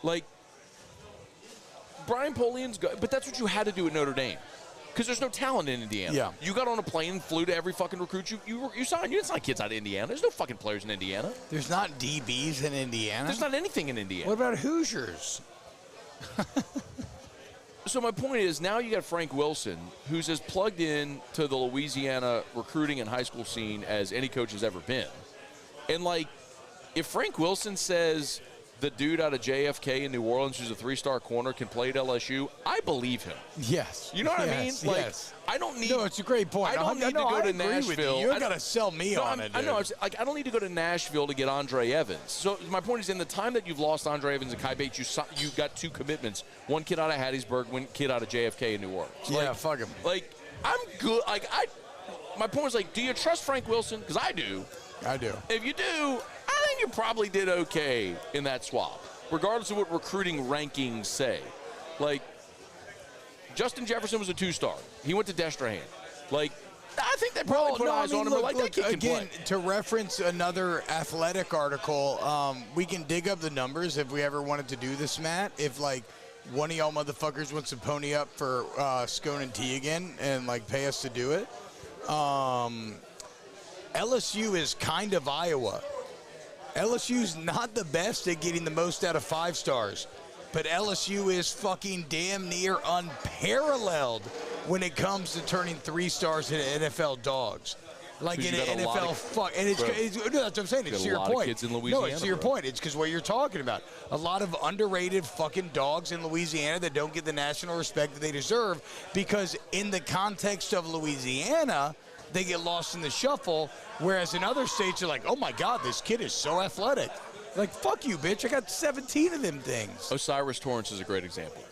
[SPEAKER 1] Like, Brian Polian's good, but that's what you had to do at Notre Dame. Because there's no talent in Indiana.
[SPEAKER 2] Yeah.
[SPEAKER 1] You got on a plane and flew to every fucking recruit you signed. You didn't sign kids out of Indiana. There's no fucking players in Indiana.
[SPEAKER 2] There's not DBs in Indiana.
[SPEAKER 1] There's not anything in Indiana.
[SPEAKER 2] What about Hoosiers?
[SPEAKER 1] So my point is, now you got Frank Wilson, who's as plugged in to the Louisiana recruiting and high school scene as any coach has ever been. And, like, if Frank Wilson says the dude out of JFK in New Orleans who's a 3-star corner can play at LSU, I believe him.
[SPEAKER 2] Yes.
[SPEAKER 1] You know what I mean? Like,
[SPEAKER 2] yes.
[SPEAKER 1] I don't need.
[SPEAKER 2] No, it's a great point.
[SPEAKER 1] I don't need to go to Nashville.
[SPEAKER 2] You don't got to sell me on it, dude.
[SPEAKER 1] I know. I don't need to go to Nashville to get Andre Evans. So my point is, in the time that you've lost Andre Evans and Kai Bates, you got 2 commitments. One kid out of Hattiesburg, one kid out of JFK in New Orleans.
[SPEAKER 2] Yeah, fuck him.
[SPEAKER 1] Like, I'm good. My point is, like, do you trust Frank Wilson? Because I do.
[SPEAKER 2] I do.
[SPEAKER 1] If you do, I think you probably did okay in that swap, regardless of what recruiting rankings say. Like, Justin Jefferson was a 2-star. He went to Destrehan. Like, I think they probably put eyes on him. Look, that kid can play.
[SPEAKER 2] To reference another athletic article, we can dig up the numbers if we ever wanted to do this, Matt. If, like, one of y'all motherfuckers wants to pony up for Scone and Tea again and, like, pay us to do it. LSU is kind of Iowa. LSU's not the best at getting the most out of 5 stars, but LSU is fucking damn near unparalleled when it comes to turning 3 stars into NFL dogs. Like in
[SPEAKER 1] You got a lot
[SPEAKER 2] NFL, and it's no, that's what I'm saying. It's to your point.
[SPEAKER 1] Kids in
[SPEAKER 2] No,
[SPEAKER 1] Louisiana,
[SPEAKER 2] it's to your point. It's because what you're talking about. A lot of underrated fucking dogs in Louisiana that don't get the national respect that they deserve because in the context of Louisiana, they get lost in the shuffle. Whereas in other states, you're like, oh my God, this kid is so athletic. Like, fuck you, bitch. I got 17 of them things.
[SPEAKER 1] Osiris Torrance is a great example.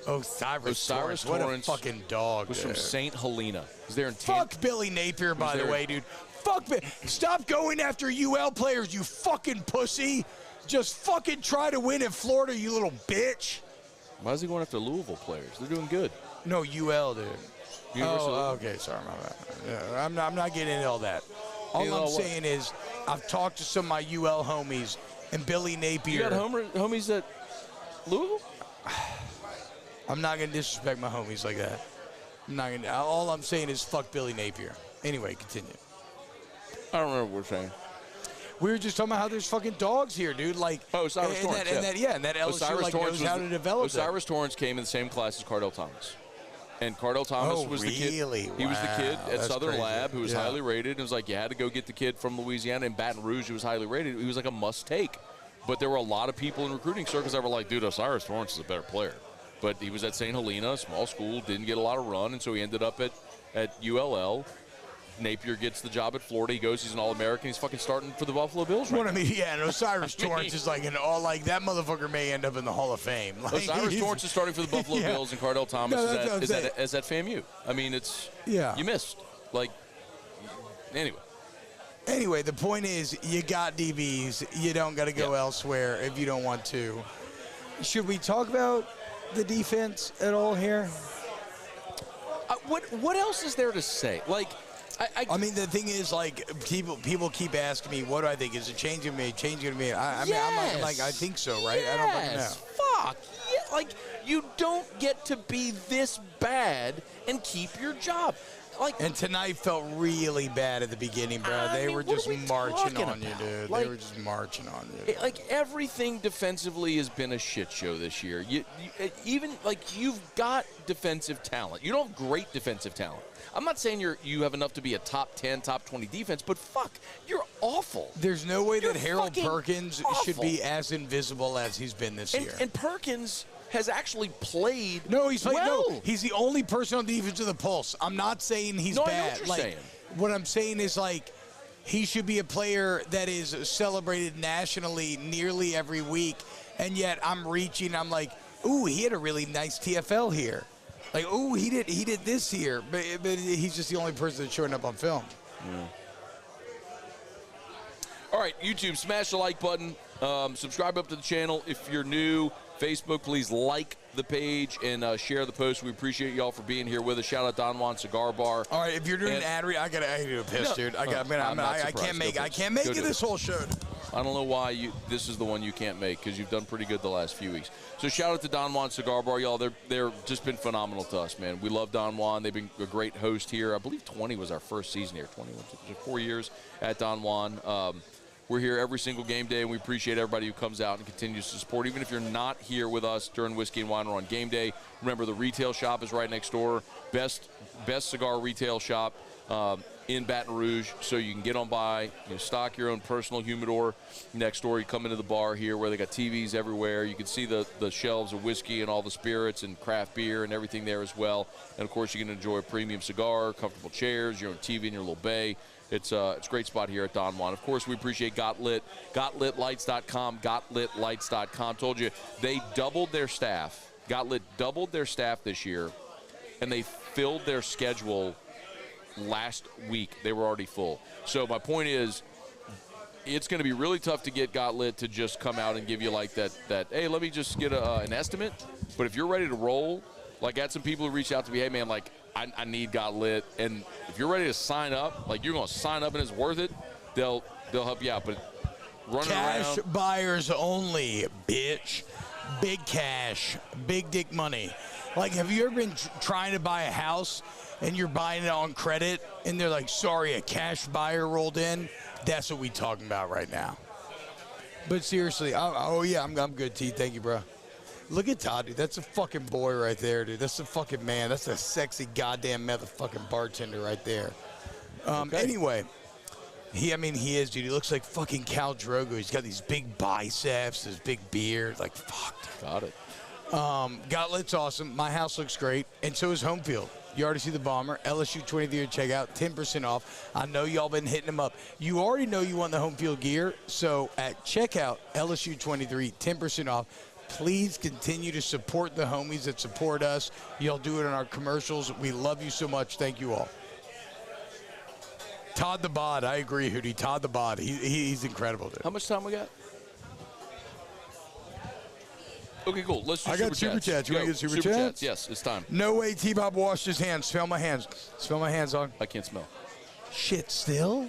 [SPEAKER 2] Osiris Torrance, what a fucking dog.
[SPEAKER 1] Was from St. Helena. He's there in
[SPEAKER 2] Fuck Billy Napier, by the way, dude. Fuck. Stop going after UL players, you fucking pussy. Just fucking try to win in Florida, you little bitch.
[SPEAKER 1] Why is he going after Louisville players? They're doing good.
[SPEAKER 2] No, UL, dude.
[SPEAKER 1] Oh,
[SPEAKER 2] okay, sorry, my bad. Yeah, I'm not getting into all that. All I'm saying is I've talked to some of my UL homies, and Billy Napier.
[SPEAKER 1] You got homies at Louisville?
[SPEAKER 2] I'm not going to disrespect my homies like that. I'm not gonna. All I'm saying is fuck Billy Napier. Anyway, continue.
[SPEAKER 1] I don't remember what we're saying.
[SPEAKER 2] We were just talking about how there's fucking dogs here, dude. Like,
[SPEAKER 1] Osiris Torrance,
[SPEAKER 2] and that LSU like, knows how to develop
[SPEAKER 1] Osiris Torrance came in the same class as Cardell Thomas. And Cardell Thomas was the kid. He was the kid at Southern Lab who was highly rated. It was like you had to go get the kid from Louisiana. In Baton Rouge, who was highly rated. He was like a must-take. But there were a lot of people in recruiting circles that were like, dude, Osiris Torrance is a better player. But he was at St. Helena, small school, didn't get a lot of run, and so he ended up at ULL. Napier gets the job at Florida. He goes, he's an All-American. He's fucking starting for the Buffalo Bills right now.
[SPEAKER 2] And Osiris Torrance is like that motherfucker may end up in the Hall of Fame. Like,
[SPEAKER 1] Osiris Torrance is starting for the Buffalo Bills, and Cardell Thomas is at FAMU. I mean, it's you missed. Like,
[SPEAKER 2] Anyway, the point is you got DBs. You don't got to go elsewhere if you don't want to. Should we talk about the defense at all here?
[SPEAKER 1] What else is there to say? Like,
[SPEAKER 2] I mean, the thing is, like, people keep asking me, what do I think? Is it changing me? I mean, I'm like, I think so, right? I don't fucking know.
[SPEAKER 1] Fuck. Yeah, like, you don't get to be this bad and keep your job. Like,
[SPEAKER 2] and tonight felt really bad at the beginning, bro. They were just marching on you, dude. Like, they were just marching on you.
[SPEAKER 1] Like, everything defensively has been a shit show this year. Even, like, you've got defensive talent. You don't have great defensive talent. I'm not saying you have enough to be a top 10, top 20 defense, but fuck, you're awful.
[SPEAKER 2] There's no way that Harold Perkins should be as invisible as he's been this year.
[SPEAKER 1] And Perkins has actually played
[SPEAKER 2] he's played well. No, he's the only person on defense with a pulse. I'm not saying he's bad.
[SPEAKER 1] I know what you're saying.
[SPEAKER 2] What I'm saying is, like, he should be a player that is celebrated nationally nearly every week, and yet I'm like, ooh, he had a really nice TFL here. Like, ooh, he did this here, but he's just the only person that's showing up on film.
[SPEAKER 1] Yeah. All right, YouTube, smash the like button. Subscribe up to the channel if you're new. Facebook, please like the page and share the post. We appreciate y'all for being here with us. Shout out Don Juan Cigar Bar.
[SPEAKER 2] All right, if you're doing an ad read, I gotta do a piss, dude. I can't make it this whole show.
[SPEAKER 1] I don't know why this is the one you can't make because you've done pretty good the last few weeks. So shout out to Don Juan Cigar Bar, y'all. They're just been phenomenal to us, man. We love Don Juan. They've been a great host here. I believe 20 was our first season here. 4 years at Don Juan. We're here every single game day, and we appreciate everybody who comes out and continues to support. Even if you're not here with us during Whiskey and Wine or on game day, remember the retail shop is right next door. Best cigar retail shop in Baton Rouge, so you can get on by, stock your own personal humidor next door. You come into the bar here where they got TVs everywhere. You can see the shelves of whiskey and all the spirits and craft beer and everything there as well. And, of course, you can enjoy a premium cigar, comfortable chairs, your own TV in your little bay. It's a great spot here at Don Juan. Of course, we appreciate Got Lit, GotLitLights.com, GotLitLights.com. Told you they doubled their staff. Got Lit doubled their staff this year, and they filled their schedule last week. They were already full. So my point is, it's going to be really tough to get Got Lit to just come out and give you like that hey, let me just get an estimate. But if you're ready to roll, like I had some people who reached out to me, hey, man, like, I need Got Lit, and if you're ready to sign up, like you're going to sign up and it's worth it, they'll help you out. But running
[SPEAKER 2] cash
[SPEAKER 1] around,
[SPEAKER 2] buyers only, bitch. Big cash, big dick money. Like, have you ever been trying to buy a house and you're buying it on credit, and they're like, sorry, a cash buyer rolled in? That's what we talking about right now. But seriously, I'm good, T. Thank you, bro. Look at Todd, dude. That's a fucking boy right there, dude. That's a fucking man. That's a sexy goddamn motherfucking bartender right there. Anyway, he is, dude. He looks like fucking Khal Drogo. He's got these big biceps, this big beard. Like, fuck.
[SPEAKER 1] Got it.
[SPEAKER 2] Gauntlet's awesome. My house looks great, and so is home field. You already see the bomber. LSU 23 to check out, 10% off. I know y'all been hitting them up. You already know you want the home field gear, so at checkout, LSU 23, 10% off. Please continue to support the homies that support us. Y'all do it in our commercials. We love you so much. Thank you all. Todd the Bod. I agree, Hootie. Todd the Bod. He's incredible, dude.
[SPEAKER 1] How much time we got? Okay, cool. Let's do
[SPEAKER 2] I got super chats. You want to get super chats?
[SPEAKER 1] Yes, it's time.
[SPEAKER 2] No way T-Bob washed his hands. Smell my hands. Smell my hands, dog.
[SPEAKER 1] I can't smell.
[SPEAKER 2] Shit, still?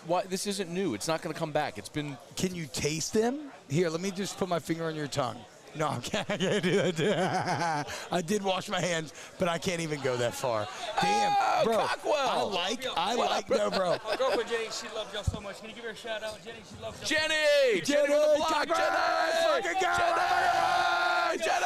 [SPEAKER 1] Why? This isn't new. It's not going to come back. It's been...
[SPEAKER 2] Can you taste them? Here, let me just put my finger on your tongue. No, I can't do that. I did wash my hands, but I can't even go that far. Damn, bro.
[SPEAKER 1] Cockwell.
[SPEAKER 2] I like, no, bro.
[SPEAKER 3] My girlfriend Jenny, she loves y'all so much. Can you give her a shout out? Jenny, she loves y'all.
[SPEAKER 1] Jenny! Jenny with the block!
[SPEAKER 2] Cockwell!
[SPEAKER 1] Jenny!
[SPEAKER 2] Fucking go!
[SPEAKER 1] Jenny!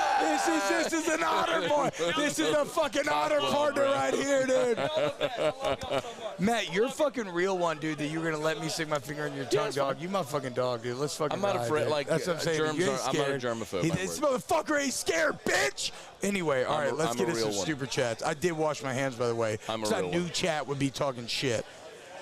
[SPEAKER 2] This is an honor, boy. This is a fucking honor partner right here, dude.
[SPEAKER 3] I love y'all so much.
[SPEAKER 2] Matt, you're fucking real one, dude, that you're going to let me stick my finger in your tongue,
[SPEAKER 1] it's
[SPEAKER 2] dog.
[SPEAKER 1] fine.
[SPEAKER 2] You my fucking dog, dude. Let's fucking
[SPEAKER 1] I'm not
[SPEAKER 2] ride,
[SPEAKER 1] afraid.
[SPEAKER 2] dude.
[SPEAKER 1] Like,
[SPEAKER 2] that's what I'm saying.
[SPEAKER 1] germs
[SPEAKER 2] You ain't
[SPEAKER 1] are, I'm not a
[SPEAKER 2] scared.
[SPEAKER 1] germaphobe. my
[SPEAKER 2] This
[SPEAKER 1] word.
[SPEAKER 2] motherfucker ain't scared, bitch. Anyway, all right, let's
[SPEAKER 1] I'm
[SPEAKER 2] get
[SPEAKER 1] a
[SPEAKER 2] into some
[SPEAKER 1] real one.
[SPEAKER 2] super chats. I did wash my hands, by the way.
[SPEAKER 1] I'm a
[SPEAKER 2] So
[SPEAKER 1] real
[SPEAKER 2] I knew
[SPEAKER 1] one.
[SPEAKER 2] chat would be talking shit.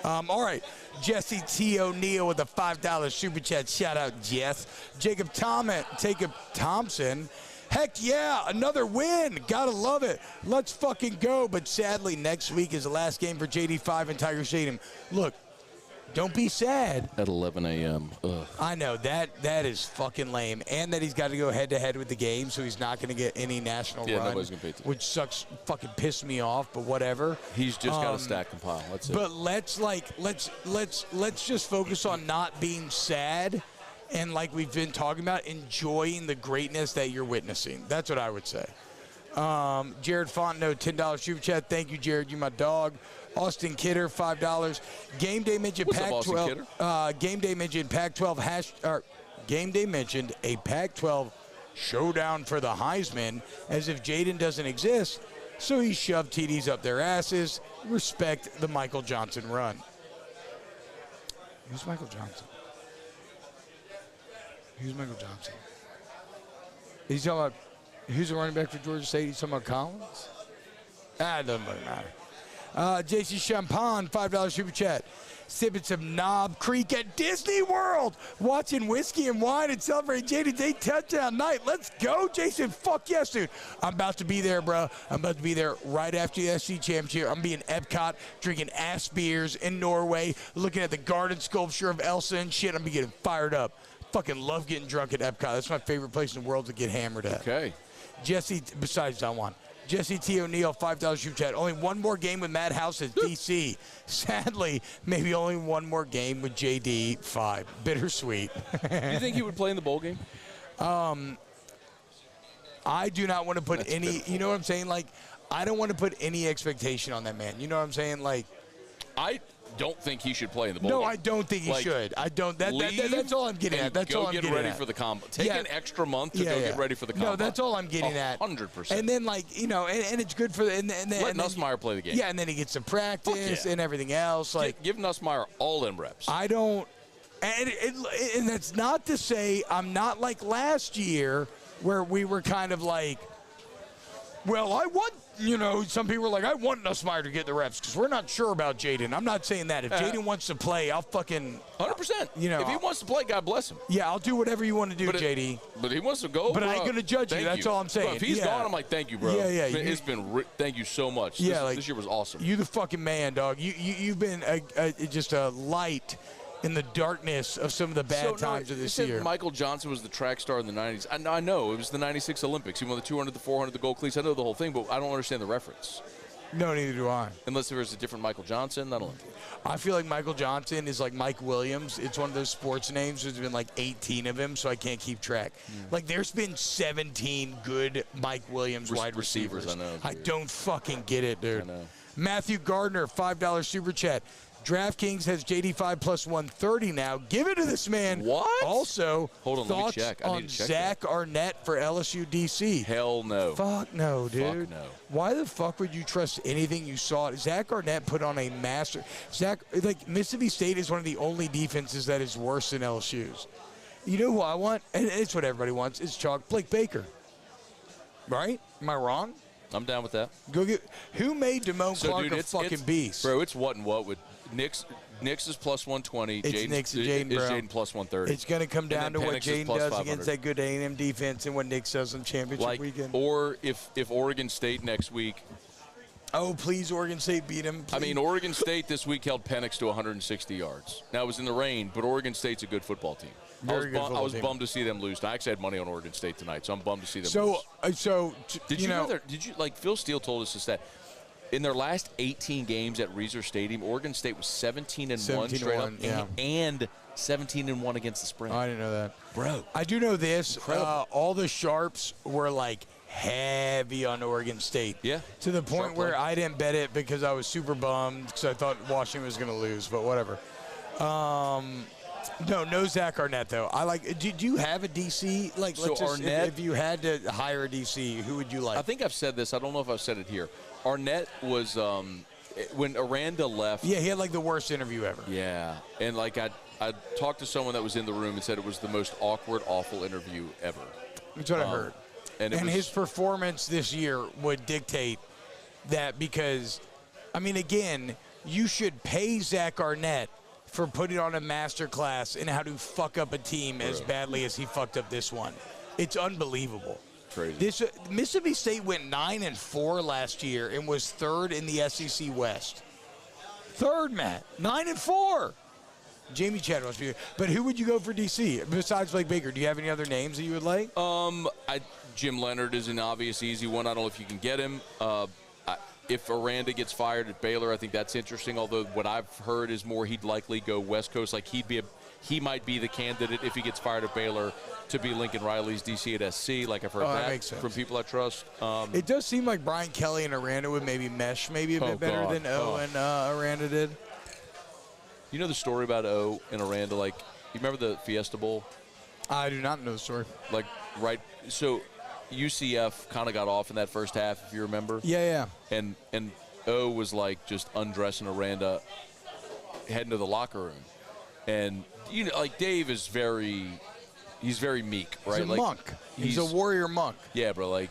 [SPEAKER 2] All right, Jesse T. O'Neill with a $5 super chat. Shout out, Jess. Jacob Thompson. Heck yeah, another win. Gotta love it. Let's fucking go. But sadly, next week is the last game for JD5 and Tiger Stadium. Look, don't be sad.
[SPEAKER 1] At 11 a.m. Ugh.
[SPEAKER 2] I know, that is fucking lame. And that he's got to go head-to-head with the game, so he's not going to get any national run.
[SPEAKER 1] Nobody's gonna pay attention.
[SPEAKER 2] Which sucks, fucking pissed me off, but whatever.
[SPEAKER 1] He's just got to stack and pile. That's it.
[SPEAKER 2] But let's just focus on not being sad and, like we've been talking about, enjoying the greatness that you're witnessing. That's what I would say. Jared Fontenot, $10 super chat. Thank you, Jared. You my dog. Austin Kidder, $5. Game Day mentioned
[SPEAKER 1] What's up, Austin
[SPEAKER 2] Pac-12. Game Day mentioned Pac-12 Game Day mentioned a Pac-12 showdown for the Heisman, as if Jaden doesn't exist. So he shoved TDs up their asses. Respect the Michael Johnson run. Who's Michael Johnson? Who's Michael Johnson? He's talking about who's the running back for Georgia State? He's talking about Collins? It doesn't really matter. JC Champagne, $5 super chat. Sipping some Knob Creek at Disney World. Watching whiskey and wine and celebrating Jaden Day touchdown night. Let's go, Jason. Fuck yes, dude. I'm about to be there, bro. I'm about to be there right after the SC Championship. I'm being Epcot, drinking ass beers in Norway, looking at the garden sculpture of Elsa and shit. I'm be getting fired up. Fucking love getting drunk at Epcot. That's my favorite place in the world to get hammered at.
[SPEAKER 1] Okay.
[SPEAKER 2] Jesse, besides Don Juan. Jesse T. O'Neill, $5 super chat. Only one more game with Matt House at DC. Sadly, maybe only one more game with JD. 5. Bittersweet.
[SPEAKER 1] Do you think he would play in the bowl game?
[SPEAKER 2] I do not want to put any, you know what I'm saying? Like, I don't want to put any expectation on that man. You know what I'm saying? Like,
[SPEAKER 1] I don't think he should play in the bowl
[SPEAKER 2] no,
[SPEAKER 1] game.
[SPEAKER 2] I don't think he should. I don't. That's all I'm getting at. That's all I'm getting at.
[SPEAKER 1] Go get ready for the combo. Take an extra month to go get ready for the combo.
[SPEAKER 2] No, that's all I'm getting at.
[SPEAKER 1] 100%.
[SPEAKER 2] And then, like, you know, and it's good for the.
[SPEAKER 1] Let Nussmeier play the game.
[SPEAKER 2] Yeah, and then he gets to practice and everything else. Like,
[SPEAKER 1] give Nussmeier all them reps.
[SPEAKER 2] I don't. And that's not to say I'm not like last year where we were kind of like, well, I want, you know, some people were like, I want Nussmeier to get the reps because we're not sure about Jaden. I'm not saying that. If Jaden wants to play, I'll fucking
[SPEAKER 1] 100%.
[SPEAKER 2] You know,
[SPEAKER 1] if he wants to play, God bless him.
[SPEAKER 2] Yeah, I'll do whatever you want to do, JD.
[SPEAKER 1] But he wants to go.
[SPEAKER 2] But I ain't gonna judge you. That's all I'm saying.
[SPEAKER 1] Bro, if he's gone, I'm like, thank you, bro.
[SPEAKER 2] Yeah.
[SPEAKER 1] It's been thank you so much.
[SPEAKER 2] Yeah,
[SPEAKER 1] this year was awesome.
[SPEAKER 2] You the fucking man, dog. You've been just a light in the darkness of some of the bad times of this year.
[SPEAKER 1] Michael Johnson was the track star in the 90s. I know. It was the 96 Olympics. He won the 200, the 400, the gold cleats. I know the whole thing, but I don't understand the reference.
[SPEAKER 2] No, neither do I.
[SPEAKER 1] Unless there's a different Michael Johnson, I don't know.
[SPEAKER 2] I feel like Michael Johnson is like Mike Williams. It's one of those sports names. There's been like 18 of them, so I can't keep track. Like, there's been 17 good Mike Williams wide receivers.
[SPEAKER 1] I know.
[SPEAKER 2] I don't fucking get it, dude.
[SPEAKER 1] I know.
[SPEAKER 2] Matthew Gardner, $5 super chat. DraftKings has JD5 plus 130 now. Give it to this man.
[SPEAKER 1] What?
[SPEAKER 2] Also,
[SPEAKER 1] hold on, let me
[SPEAKER 2] thoughts
[SPEAKER 1] check. I need
[SPEAKER 2] on
[SPEAKER 1] to check
[SPEAKER 2] Zach
[SPEAKER 1] that.
[SPEAKER 2] Arnett for LSU DC.
[SPEAKER 1] Hell no.
[SPEAKER 2] Fuck no, dude.
[SPEAKER 1] Fuck no.
[SPEAKER 2] Why the fuck would you trust anything you saw? Zach Arnett put on a master. Mississippi State is one of the only defenses that is worse than LSU's. You know who I want? And it's what everybody wants. It's chalk. Blake Baker. Right? Am I wrong?
[SPEAKER 1] I'm down with that.
[SPEAKER 2] Go get. Who made Damone Clark
[SPEAKER 1] dude,
[SPEAKER 2] a fucking beast?
[SPEAKER 1] Bro, it's what and what with Knicks is plus 120.
[SPEAKER 2] It's Knicks and Jaden, bro.
[SPEAKER 1] Jaden plus 130.
[SPEAKER 2] It's going to come down to what
[SPEAKER 1] Penix is
[SPEAKER 2] Jaden
[SPEAKER 1] plus
[SPEAKER 2] does
[SPEAKER 1] 500.
[SPEAKER 2] against that good A&M defense and what Knicks does on championship weekend.
[SPEAKER 1] Or if Oregon State next week.
[SPEAKER 2] Oh, please, Oregon State beat him. Please.
[SPEAKER 1] I mean, Oregon State this week held Penix to 160 yards. Now, it was in the rain, but Oregon State's a good football team. I was bummed to see them lose. I actually had money on Oregon State tonight, so I'm bummed to see them lose. Did you know Phil Steele told us this, that in their last 18 games at Reser Stadium, Oregon State was 17-1 straight up, and 17-1 against the spread.
[SPEAKER 2] Oh, I didn't know that.
[SPEAKER 1] Bro.
[SPEAKER 2] I do know this.
[SPEAKER 1] Incredible.
[SPEAKER 2] All the sharps were like heavy on Oregon State.
[SPEAKER 1] Yeah.
[SPEAKER 2] To the point where I didn't bet it because I was super bummed because I thought Washington was going to lose, but whatever. No Zach Arnett, though. Do you have a DC? If you had to hire a DC, who would you like?
[SPEAKER 1] I think I've said this. I don't know if I've said it here. Arnett was, when Aranda left.
[SPEAKER 2] Yeah, he had the worst interview ever.
[SPEAKER 1] Yeah. And I talked to someone that was in the room and said it was the most awkward, awful interview ever.
[SPEAKER 2] That's what I heard. And his performance this year would dictate that because, I mean, again, you should pay Zach Arnett for putting on a master class in how to fuck up a team as badly as he fucked up this one. It's unbelievable.
[SPEAKER 1] Crazy.
[SPEAKER 2] Mississippi State went 9-4 last year and was third in the SEC West. Third, Matt. 9-4. Jamie Chad must be here. But who would you go for DC besides Blake Baker? Do you have any other names that you would like?
[SPEAKER 1] Jim Leonard is an obvious easy one. I don't know if you can get him. If Aranda gets fired at Baylor, I think that's interesting. Although what I've heard is more he'd likely go West Coast. He might be the candidate if he gets fired at Baylor to be Lincoln Riley's DC at SC. I've heard that from people I trust.
[SPEAKER 2] It does seem like Brian Kelly and Aranda would maybe mesh a bit better than O and Aranda did.
[SPEAKER 1] You know the story about O and Aranda? You remember the Fiesta Bowl?
[SPEAKER 2] I do not know the story.
[SPEAKER 1] So UCF kind of got off in that first half, if you remember.
[SPEAKER 2] Yeah.
[SPEAKER 1] And O was just undressing Aranda, heading to the locker room, and Dave is he's very meek, right?
[SPEAKER 2] He's a monk. He's a warrior monk.
[SPEAKER 1] Yeah, bro.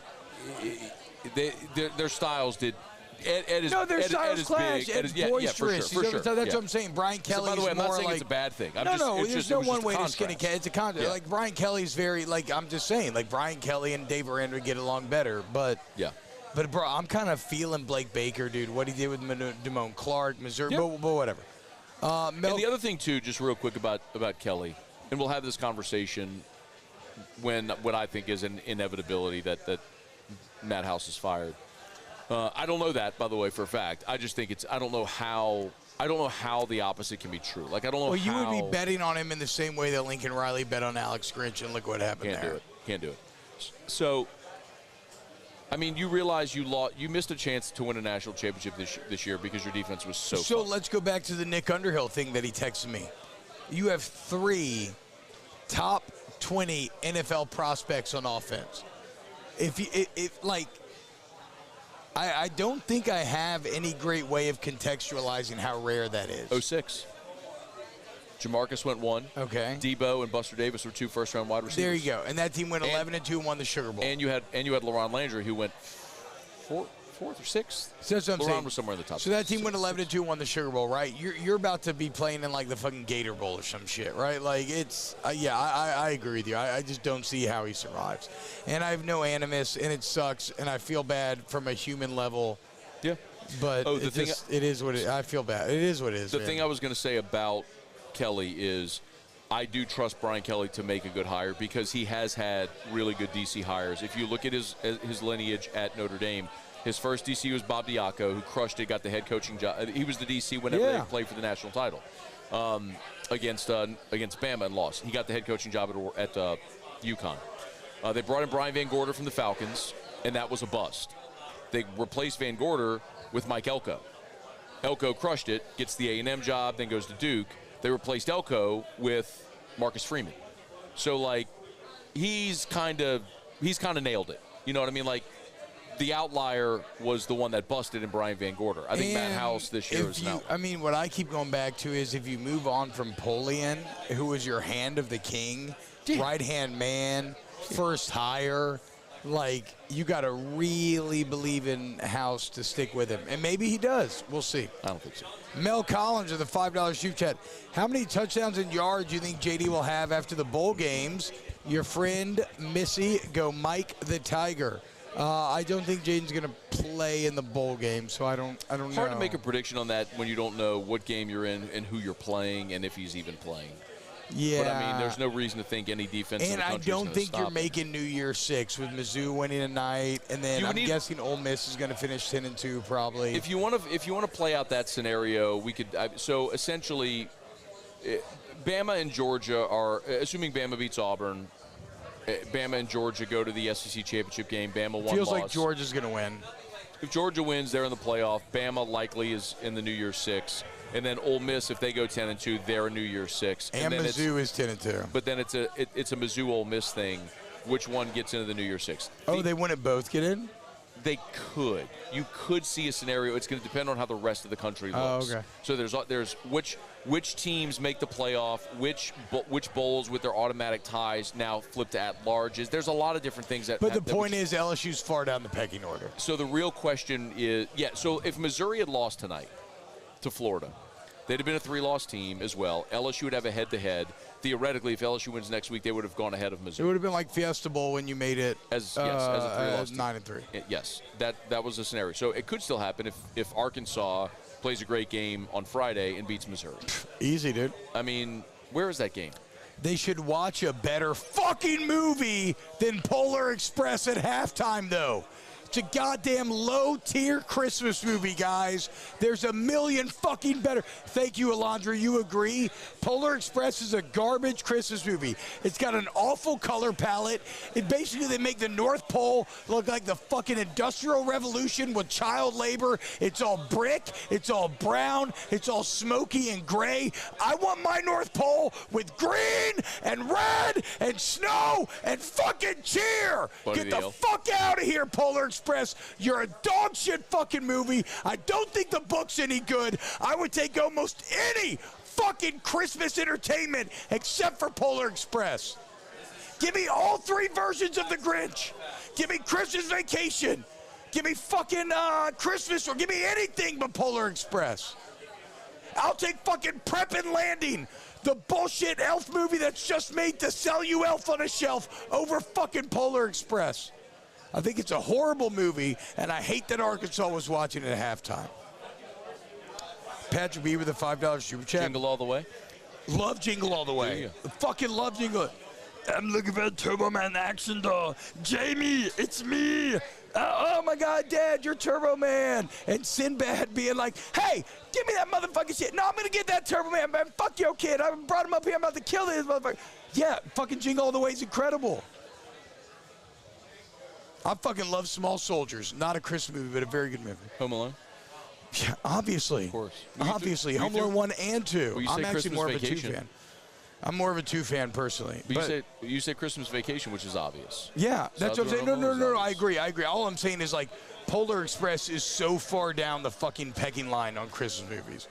[SPEAKER 1] Their styles did.
[SPEAKER 2] Their styles clash. Ed's boisterous.
[SPEAKER 1] For sure.
[SPEAKER 2] That's what I'm saying. Brian Kelly's
[SPEAKER 1] by the way, I'm not
[SPEAKER 2] more
[SPEAKER 1] saying it's a bad thing.
[SPEAKER 2] There's no one way to skin a cat. It's a contrast.
[SPEAKER 1] Yeah.
[SPEAKER 2] Brian Kelly's very, I'm just saying, Brian Kelly and Dave Aranda would get along better. But, bro, I'm kind of feeling Blake Baker, dude, what he did with Damone Clark, Missouri, but whatever.
[SPEAKER 1] And the other thing, too, just real quick about Kelly, and we'll have this conversation when what I think is an inevitability that Matt House is fired. I don't know that, by the way, for a fact. I just think I don't know how the opposite can be true. I don't know
[SPEAKER 2] Well, you would be betting on him in the same way that Lincoln Riley bet on Alex Grinch, and look what happened there.
[SPEAKER 1] Can't do it. So, I mean, you realize you missed a chance to win a national championship this year because your defense was so fun.
[SPEAKER 2] Let's go back to the Nick Underhill thing that he texted me. You have 3 top 20 NFL prospects on offense. I don't think I have any great way of contextualizing how rare that is.
[SPEAKER 1] 06. Jamarcus went 1.
[SPEAKER 2] Okay.
[SPEAKER 1] Debo and Buster Davis were 2 first-round wide receivers.
[SPEAKER 2] There you go. And that team went 11-2 and won the Sugar Bowl.
[SPEAKER 1] And you had LaRon Landry, who went 4th or 6th.
[SPEAKER 2] So that's what I'm saying.
[SPEAKER 1] LaRon was somewhere in the top.
[SPEAKER 2] So that team went 11-2 and won the Sugar Bowl, right? You're about to be playing in the fucking Gator Bowl or some shit, right? It's I agree with you. I just don't see how he survives. And I have no animus, and it sucks, and I feel bad from a human level.
[SPEAKER 1] Yeah.
[SPEAKER 2] But it is what it is. I feel bad. It is what it is.
[SPEAKER 1] The thing I was going to say about Kelly is I do trust Brian Kelly to make a good hire because he has had really good DC hires. If you look at his lineage at Notre Dame, his first DC was Bob Diaco, who crushed it, got the head coaching job. He was the DC whenever they played for the national title against Bama and lost. He got the head coaching job at UConn. They brought in Brian Van Gorder from the Falcons, and that was a bust. They replaced Van Gorder with Mike Elko. Elko crushed it, gets the A&M job, then goes to Duke. They replaced Elko with Marcus Freeman. So, like, he's kind of nailed it. You know what I mean? Like, the outlier was the one that busted in Brian Van Gorder. I think Matt House this year is now.
[SPEAKER 2] I mean, what I keep going back to is if you move on from Polian, who was your hand of the king, right-hand man, first hire, like, you got to really believe in House to stick with him. And maybe he does. We'll see.
[SPEAKER 1] I don't think so.
[SPEAKER 2] Mel Collins of the $5 Super Chat. How many touchdowns and yards do you think JD will have after the bowl games? Your friend Missy, go Mike the Tiger. I don't think Jaden's going to play in the bowl game, so I don't know.
[SPEAKER 1] Hard to make a prediction on that when you don't know what game you're in and who you're playing and if he's even playing.
[SPEAKER 2] Yeah.
[SPEAKER 1] But, I mean, there's no reason to think any defense in the country is
[SPEAKER 2] And I don't think you're making
[SPEAKER 1] him.
[SPEAKER 2] New Year's 6 with Mizzou winning tonight, and then I'm guessing Ole Miss is going to finish 10-2 probably.
[SPEAKER 1] If you want to play out that scenario, we could. So essentially, Bama and Georgia are assuming Bama beats Auburn. Bama and Georgia go to the SEC championship game. Bama won.
[SPEAKER 2] Feels like Georgia's going to win.
[SPEAKER 1] If Georgia wins, they're in the playoff. Bama likely is in the New Year's 6. And then Ole Miss, if they go 10-2, they're a New Year's 6.
[SPEAKER 2] And
[SPEAKER 1] then
[SPEAKER 2] Mizzou is 10-2.
[SPEAKER 1] But then it's a Mizzou Ole Miss thing. Which one gets into the New Year's 6?
[SPEAKER 2] Oh, they wouldn't both get in?
[SPEAKER 1] They could. You could see a scenario. It's going to depend on how the rest of the country looks.
[SPEAKER 2] Oh, okay.
[SPEAKER 1] So there's which teams make the playoff, which bowls with their automatic ties now flip to at-larges. There's a lot of different things that.
[SPEAKER 2] But the point is, LSU's far down the pecking order.
[SPEAKER 1] So the real question is, so if Missouri had lost tonight to Florida, they'd have been a 3-loss team as well. LSU would have a head-to-head. Theoretically, if LSU wins next week, they would have gone ahead of Missouri.
[SPEAKER 2] It would have been like Fiesta Bowl when you made it
[SPEAKER 1] as a 3-loss team.
[SPEAKER 2] 9-3.
[SPEAKER 1] Yes, that was the scenario. So it could still happen if Arkansas plays a great game on Friday and beats Missouri.
[SPEAKER 2] Easy, dude.
[SPEAKER 1] I mean, where is that game?
[SPEAKER 2] They should watch a better fucking movie than Polar Express at halftime, though. It's a goddamn low-tier Christmas movie, guys. There's a million fucking better. Thank you, Alondra. You agree? Polar Express is a garbage Christmas movie. It's got an awful color palette. Basically, they make the North Pole look like the fucking Industrial Revolution with child labor. It's all brick. It's all brown. It's all smoky and gray. I want my North Pole with green and red and snow and fucking cheer. Get the fuck out of here, Polar Express. You're a dog shit fucking movie. I don't think the book's any good. I would take almost any fucking Christmas entertainment except for Polar Express. Give me all 3 versions of The Grinch. Give me Christmas Vacation. Give me fucking Christmas, or give me anything but Polar Express. I'll take fucking Prep and Landing, the bullshit elf movie that's just made to sell you Elf on a Shelf, over fucking Polar Express. I think it's a horrible movie, and I hate that Arkansas was watching it at halftime. Patrick B with a $5 super chat.
[SPEAKER 1] Jingle All the Way?
[SPEAKER 2] Love Jingle All the Way. Fucking love Jingle. I'm looking for a Turbo Man action doll. Jamie, it's me. Oh my God, Dad, you're Turbo Man. And Sinbad being like, hey, give me that motherfucking shit. No, I'm going to get that Turbo Man, man. Fuck your kid. I brought him up here. I'm about to kill this motherfucker. Yeah, fucking Jingle All the Way is incredible. I fucking love Small Soldiers. Not a Christmas movie, but a very good movie.
[SPEAKER 1] Home Alone?
[SPEAKER 2] Yeah, obviously.
[SPEAKER 1] Of course.
[SPEAKER 2] Obviously. Home Alone 1 and 2.
[SPEAKER 1] Well,
[SPEAKER 2] I'm actually
[SPEAKER 1] Christmas
[SPEAKER 2] more
[SPEAKER 1] Vacation.
[SPEAKER 2] of a 2 fan. I'm more of a 2 fan personally.
[SPEAKER 1] But you say Christmas Vacation, which is obvious.
[SPEAKER 2] Yeah, that's what I'm saying. No, I
[SPEAKER 1] agree.
[SPEAKER 2] agree. All I'm saying is, like, Polar Express is so far down the fucking pecking line on Christmas movies.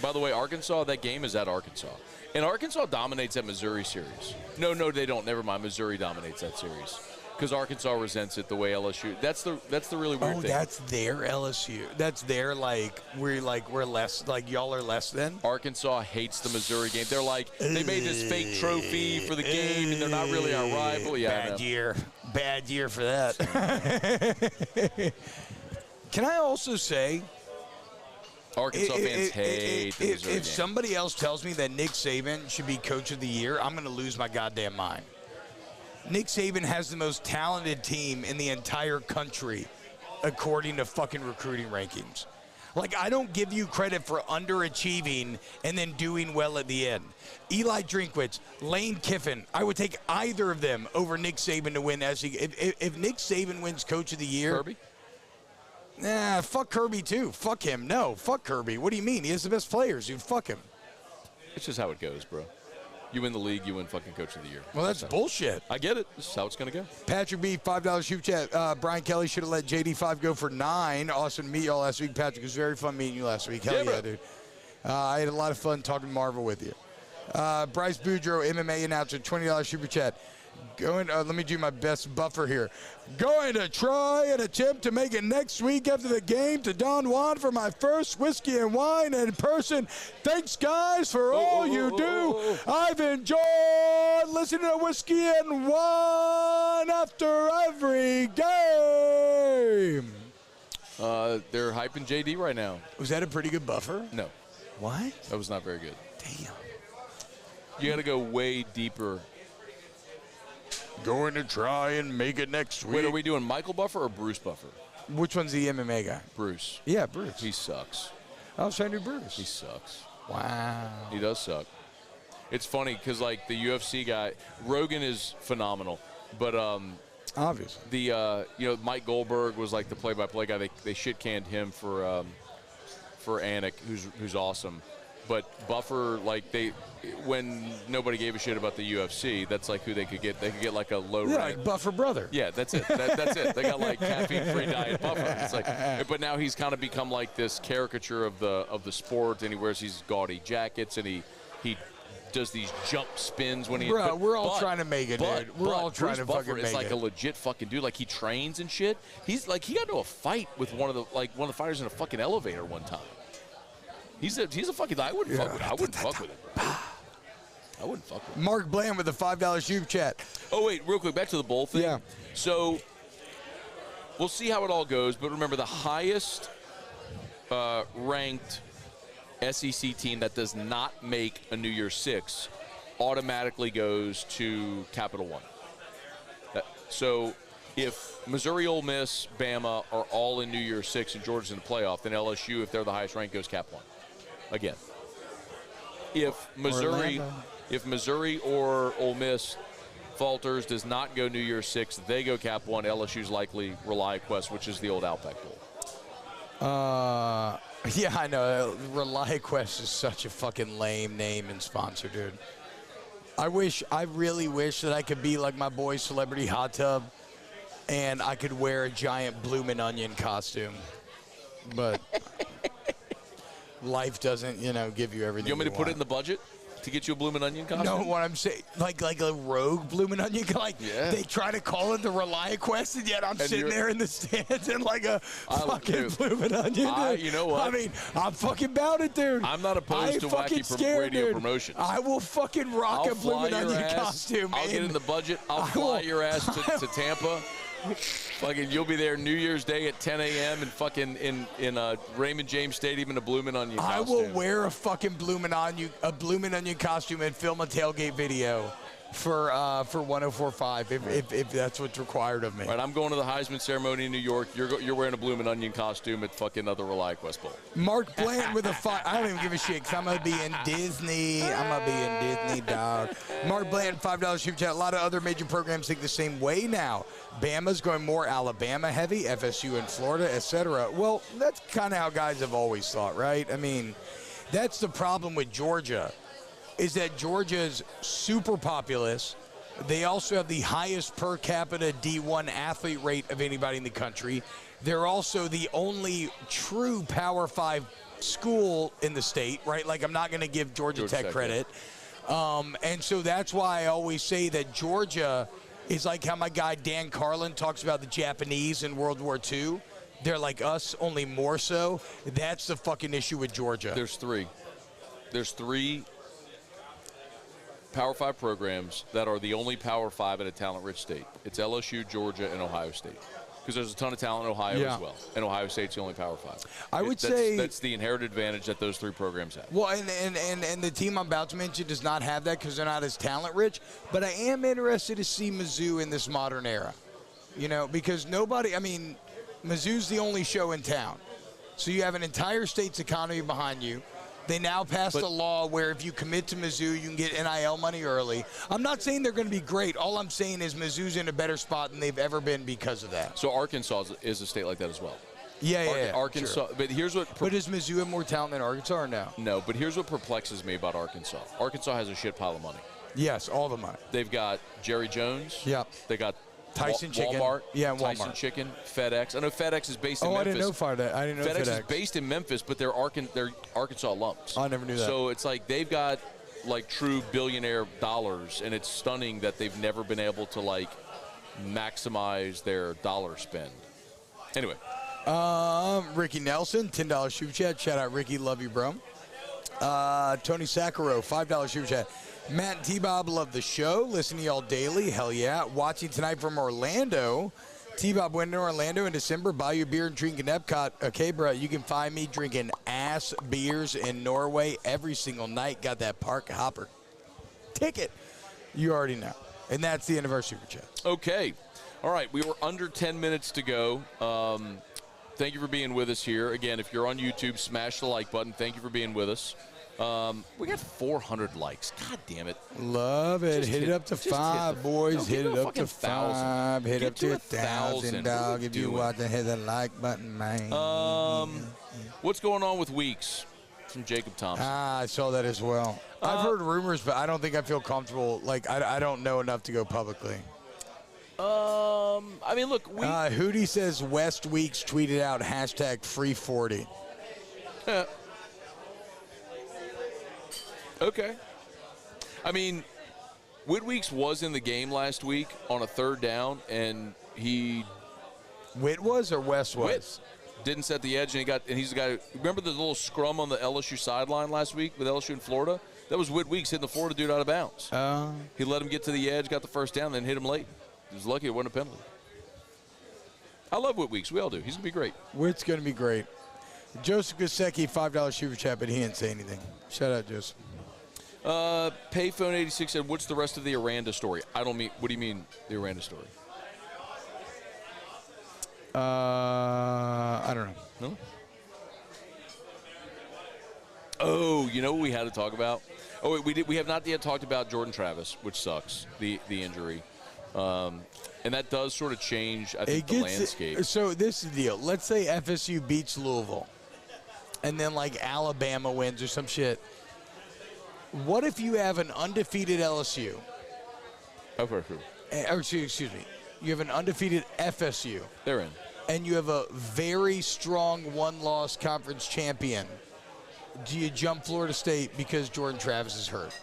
[SPEAKER 1] By the way, Arkansas, that game is at Arkansas. And Arkansas dominates that Missouri series. No, they don't. Never mind. Missouri dominates that series. Because Arkansas resents it the way LSU. That's the really weird thing.
[SPEAKER 2] Oh, that's their LSU. That's their we're less, like y'all are less than.
[SPEAKER 1] Arkansas hates the Missouri game. They're like, they made this fake trophy for the game, and they're not really our rival. Yeah,
[SPEAKER 2] bad year for that. Can I also say,
[SPEAKER 1] Arkansas fans hate the Missouri game.
[SPEAKER 2] If somebody else tells me that Nick Saban should be coach of the year, I'm going to lose my goddamn mind. Nick Saban has the most talented team in the entire country, according to fucking recruiting rankings. Like, I don't give you credit for underachieving and then doing well at the end. Eli Drinkwitz, Lane Kiffin, I would take either of them over Nick Saban to win. If Nick Saban wins Coach of the Year,
[SPEAKER 1] Kirby?
[SPEAKER 2] Nah, fuck Kirby too. Fuck him. No, fuck Kirby. What do you mean? He has the best players, dude. Fuck him.
[SPEAKER 1] It's just how it goes, bro. You win the league, you win fucking Coach of the Year.
[SPEAKER 2] Well, that's bullshit.
[SPEAKER 1] I get it. This is how it's going to go.
[SPEAKER 2] Patrick B, $5 super chat. Brian Kelly should have let JD5 go for 9. Awesome to meet y'all last week. Patrick, it was very fun meeting you last week. Hell yeah, dude. I had a lot of fun talking Marvel with you. Bryce Boudreaux, MMA announcer, $20 super chat. Let me do my best buffer here. Going to try and attempt to make it next week after the game to Don Juan for my first whiskey and wine in person. Thanks, guys, for all you do. I've enjoyed listening to Whiskey and Wine after every game.
[SPEAKER 1] They're hyping JD right now.
[SPEAKER 2] Was that a pretty good buffer?
[SPEAKER 1] No.
[SPEAKER 2] What?
[SPEAKER 1] That was not very good.
[SPEAKER 2] Damn.
[SPEAKER 1] You got to go way deeper.
[SPEAKER 2] Going to try and make it next week.
[SPEAKER 1] Wait, are we doing Michael Buffer or Bruce Buffer?
[SPEAKER 2] Which one's the MMA guy?
[SPEAKER 1] Bruce.
[SPEAKER 2] Yeah, Bruce.
[SPEAKER 1] He sucks.
[SPEAKER 2] I was trying to do Bruce.
[SPEAKER 1] He sucks.
[SPEAKER 2] Wow.
[SPEAKER 1] He does suck. It's funny because, like, the UFC guy, Rogan is phenomenal. But
[SPEAKER 2] obviously.
[SPEAKER 1] The Mike Goldberg was, like, the play-by-play guy. They shit-canned him for Anik, who's awesome. But Buffer, like, when nobody gave a shit about the UFC, that's like who they could get. They could get like a low rank.
[SPEAKER 2] Like Buffer brother.
[SPEAKER 1] Yeah, that's it. That's it. They got like caffeine-free diet Buffer. It's like, but now he's kind of become like this caricature of the sport, and he wears these gaudy jackets, and he does these jump spins when he.
[SPEAKER 2] Bro, we're all trying to make it, dude. We're all trying to fucking make it.
[SPEAKER 1] Is like a legit fucking dude. Like he trains and shit. He's like he got into a fight with one of the fighters in a fucking elevator one time. He's a fucking. I wouldn't fuck with him. I wouldn't fuck with him. I wouldn't fuck with him.
[SPEAKER 2] Mark Bland with a $5 super chat.
[SPEAKER 1] Oh wait, real quick, back to the bowl thing.
[SPEAKER 2] Yeah.
[SPEAKER 1] So we'll see how it all goes, but remember the highest ranked SEC team that does not make a New Year's Six automatically goes to Capital One. So if Missouri, Ole Miss, Bama are all in New Year's Six and Georgia's in the playoff, then LSU, if they're the highest ranked, goes Cap One. Again. If Missouri or Ole Miss falters, does not go New Year's Six, they go Cap One. LSU's likely ReliaQuest, which is the old Outback Bowl.
[SPEAKER 2] Yeah, I know. ReliaQuest is such a fucking lame name and sponsor, dude. I really wish that I could be like my boy Celebrity Hot Tub and I could wear a giant bloomin' onion costume. But life doesn't, give you everything.
[SPEAKER 1] You want me to put it in the budget to get you a bloomin' onion costume?
[SPEAKER 2] No, what I'm saying, like a rogue bloomin' onion,
[SPEAKER 1] yeah.
[SPEAKER 2] They try to call it the ReliaQuest, and yet I'm sitting there in the stands in like a fucking bloomin' onion, dude.
[SPEAKER 1] You know what?
[SPEAKER 2] I mean, I'm fucking about it, dude.
[SPEAKER 1] I'm not opposed to wacky radio promotions.
[SPEAKER 2] I will fucking rock a bloomin' onion costume.
[SPEAKER 1] I'll get in the budget. I'll fly your ass to Tampa. Fucking, you'll be there New Year's Day at 10 a.m. and fucking in Raymond James Stadium in a bloomin' onion costume.
[SPEAKER 2] I will wear a fucking bloomin' onion costume and film a tailgate video for 104.5 if that's what's required of me.
[SPEAKER 1] All right, I'm going to the Heisman ceremony in New York. You're wearing a bloomin' onion costume at fucking other ReliaQuest Bowl.
[SPEAKER 2] Mark Bland with a $5. I don't even give a shit because I'm gonna be in Disney. Dog. Mark Bland, $5 super chat. A lot of other major programs think the same way now. Bama's going more Alabama heavy, FSU and Florida, etc. Well, that's kind of how guys have always thought, right? I mean, that's the problem with Georgia. Is that Georgia's super populous. They also have the highest per capita D1 athlete rate of anybody in the country. They're also the only true Power 5 school in the state, right? Like, I'm not going to give Georgia Tech credit. And so that's why I always say that Georgia is like how my guy Dan Carlin talks about the Japanese in World War II. They're like us, only more so. That's the fucking issue with Georgia.
[SPEAKER 1] There's three Power 5 programs that are the only Power 5 in a talent-rich state. It's LSU, Georgia, and Ohio State. Because there's a ton of talent in Ohio as well. And Ohio State's the only Power 5.
[SPEAKER 2] I would say
[SPEAKER 1] that's the inherited advantage that those three programs have.
[SPEAKER 2] Well, and the team I'm about to mention does not have that because they're not as talent-rich. But I am interested to see Mizzou in this modern era. Because Mizzou's the only show in town. So you have an entire state's economy behind you. They now passed a law where if you commit to Mizzou, you can get NIL money early. I'm not saying they're going to be great. All I'm saying is Mizzou's in a better spot than they've ever been because of that.
[SPEAKER 1] So Arkansas is a state like that as well.
[SPEAKER 2] Yeah,
[SPEAKER 1] Arkansas.
[SPEAKER 2] Sure.
[SPEAKER 1] But here's what.
[SPEAKER 2] But does Mizzou have more talent than Arkansas or no?
[SPEAKER 1] No, but here's what perplexes me about Arkansas. Arkansas has a shit pile of money.
[SPEAKER 2] Yes, all the money.
[SPEAKER 1] They've got Jerry Jones.
[SPEAKER 2] Yep.
[SPEAKER 1] They got
[SPEAKER 2] Tyson Chicken.
[SPEAKER 1] Walmart.
[SPEAKER 2] Yeah, Walmart.
[SPEAKER 1] Tyson Chicken. FedEx. I know FedEx is based in Memphis.
[SPEAKER 2] I didn't know I didn't know
[SPEAKER 1] FedEx is based in Memphis, but they're Arkansas alums.
[SPEAKER 2] I never knew that.
[SPEAKER 1] So it's like they've got like true billionaire dollars, and it's stunning that they've never been able to like maximize their dollar spend. Anyway.
[SPEAKER 2] Ricky Nelson, $10 super chat. Shout out, Ricky. Love you, bro. Tony Sakaro, $5 super chat. Matt and T-Bob love the show. Listen to y'all daily. Hell yeah. Watching tonight from Orlando. T-Bob went to Orlando in December. Buy your beer and drink in Epcot. Okay, bro, you can find me drinking ass beers in Norway every single night. Got that park hopper ticket. You already know. And that's the end of our super chat.
[SPEAKER 1] Okay. All right. We were under 10 minutes to go. Thank you for being with us here. Again, if you're on YouTube, smash the like button. Thank you for being with us. We got 400 likes. God damn it.
[SPEAKER 2] Love it. Hit it up to 5, boys. Hit it up to 5. Hit up to 1,000, dog. If you want to hit the like button, man.
[SPEAKER 1] What's going on with Weeks from Jacob Thompson?
[SPEAKER 2] I saw that as well. I've heard rumors, but I don't think I feel comfortable. Like, I don't know enough to go publicly.
[SPEAKER 1] I mean, look.
[SPEAKER 2] Hootie says West Weeks tweeted out #free40.
[SPEAKER 1] Okay. I mean, Whit was in the game last week on a 3rd down, and he.
[SPEAKER 2] Whit was or West was?
[SPEAKER 1] Whit didn't set the edge, and he's the guy. Remember the little scrum on the LSU sideline last week with LSU in Florida? That was Whit Weeks hitting the Florida dude out of bounds. He let him get to the edge, got the 1st down, then hit him late. He was lucky it wasn't a penalty. I love Whit Weeks. We all do. He's going to be great.
[SPEAKER 2] Whit's going to be great. Joseph Gosecki, $5 super chat, but he didn't say anything. Shout out, Joseph.
[SPEAKER 1] Payphone86 said, what's the rest of the Aranda story? What do you mean, the Aranda story?
[SPEAKER 2] I don't know.
[SPEAKER 1] No? Oh, you know what we had to talk about? Oh, wait, we have not yet talked about Jordan Travis, which sucks, the injury. And that does sort of change, I think, the landscape.
[SPEAKER 2] So this is the deal. Let's say FSU beats Louisville, and then, like, Alabama wins or some shit. What if you have an undefeated LSU?
[SPEAKER 1] Or
[SPEAKER 2] excuse me. You have an undefeated FSU.
[SPEAKER 1] They're in.
[SPEAKER 2] And you have a very strong one-loss conference champion. Do you jump Florida State because Jordan Travis is hurt?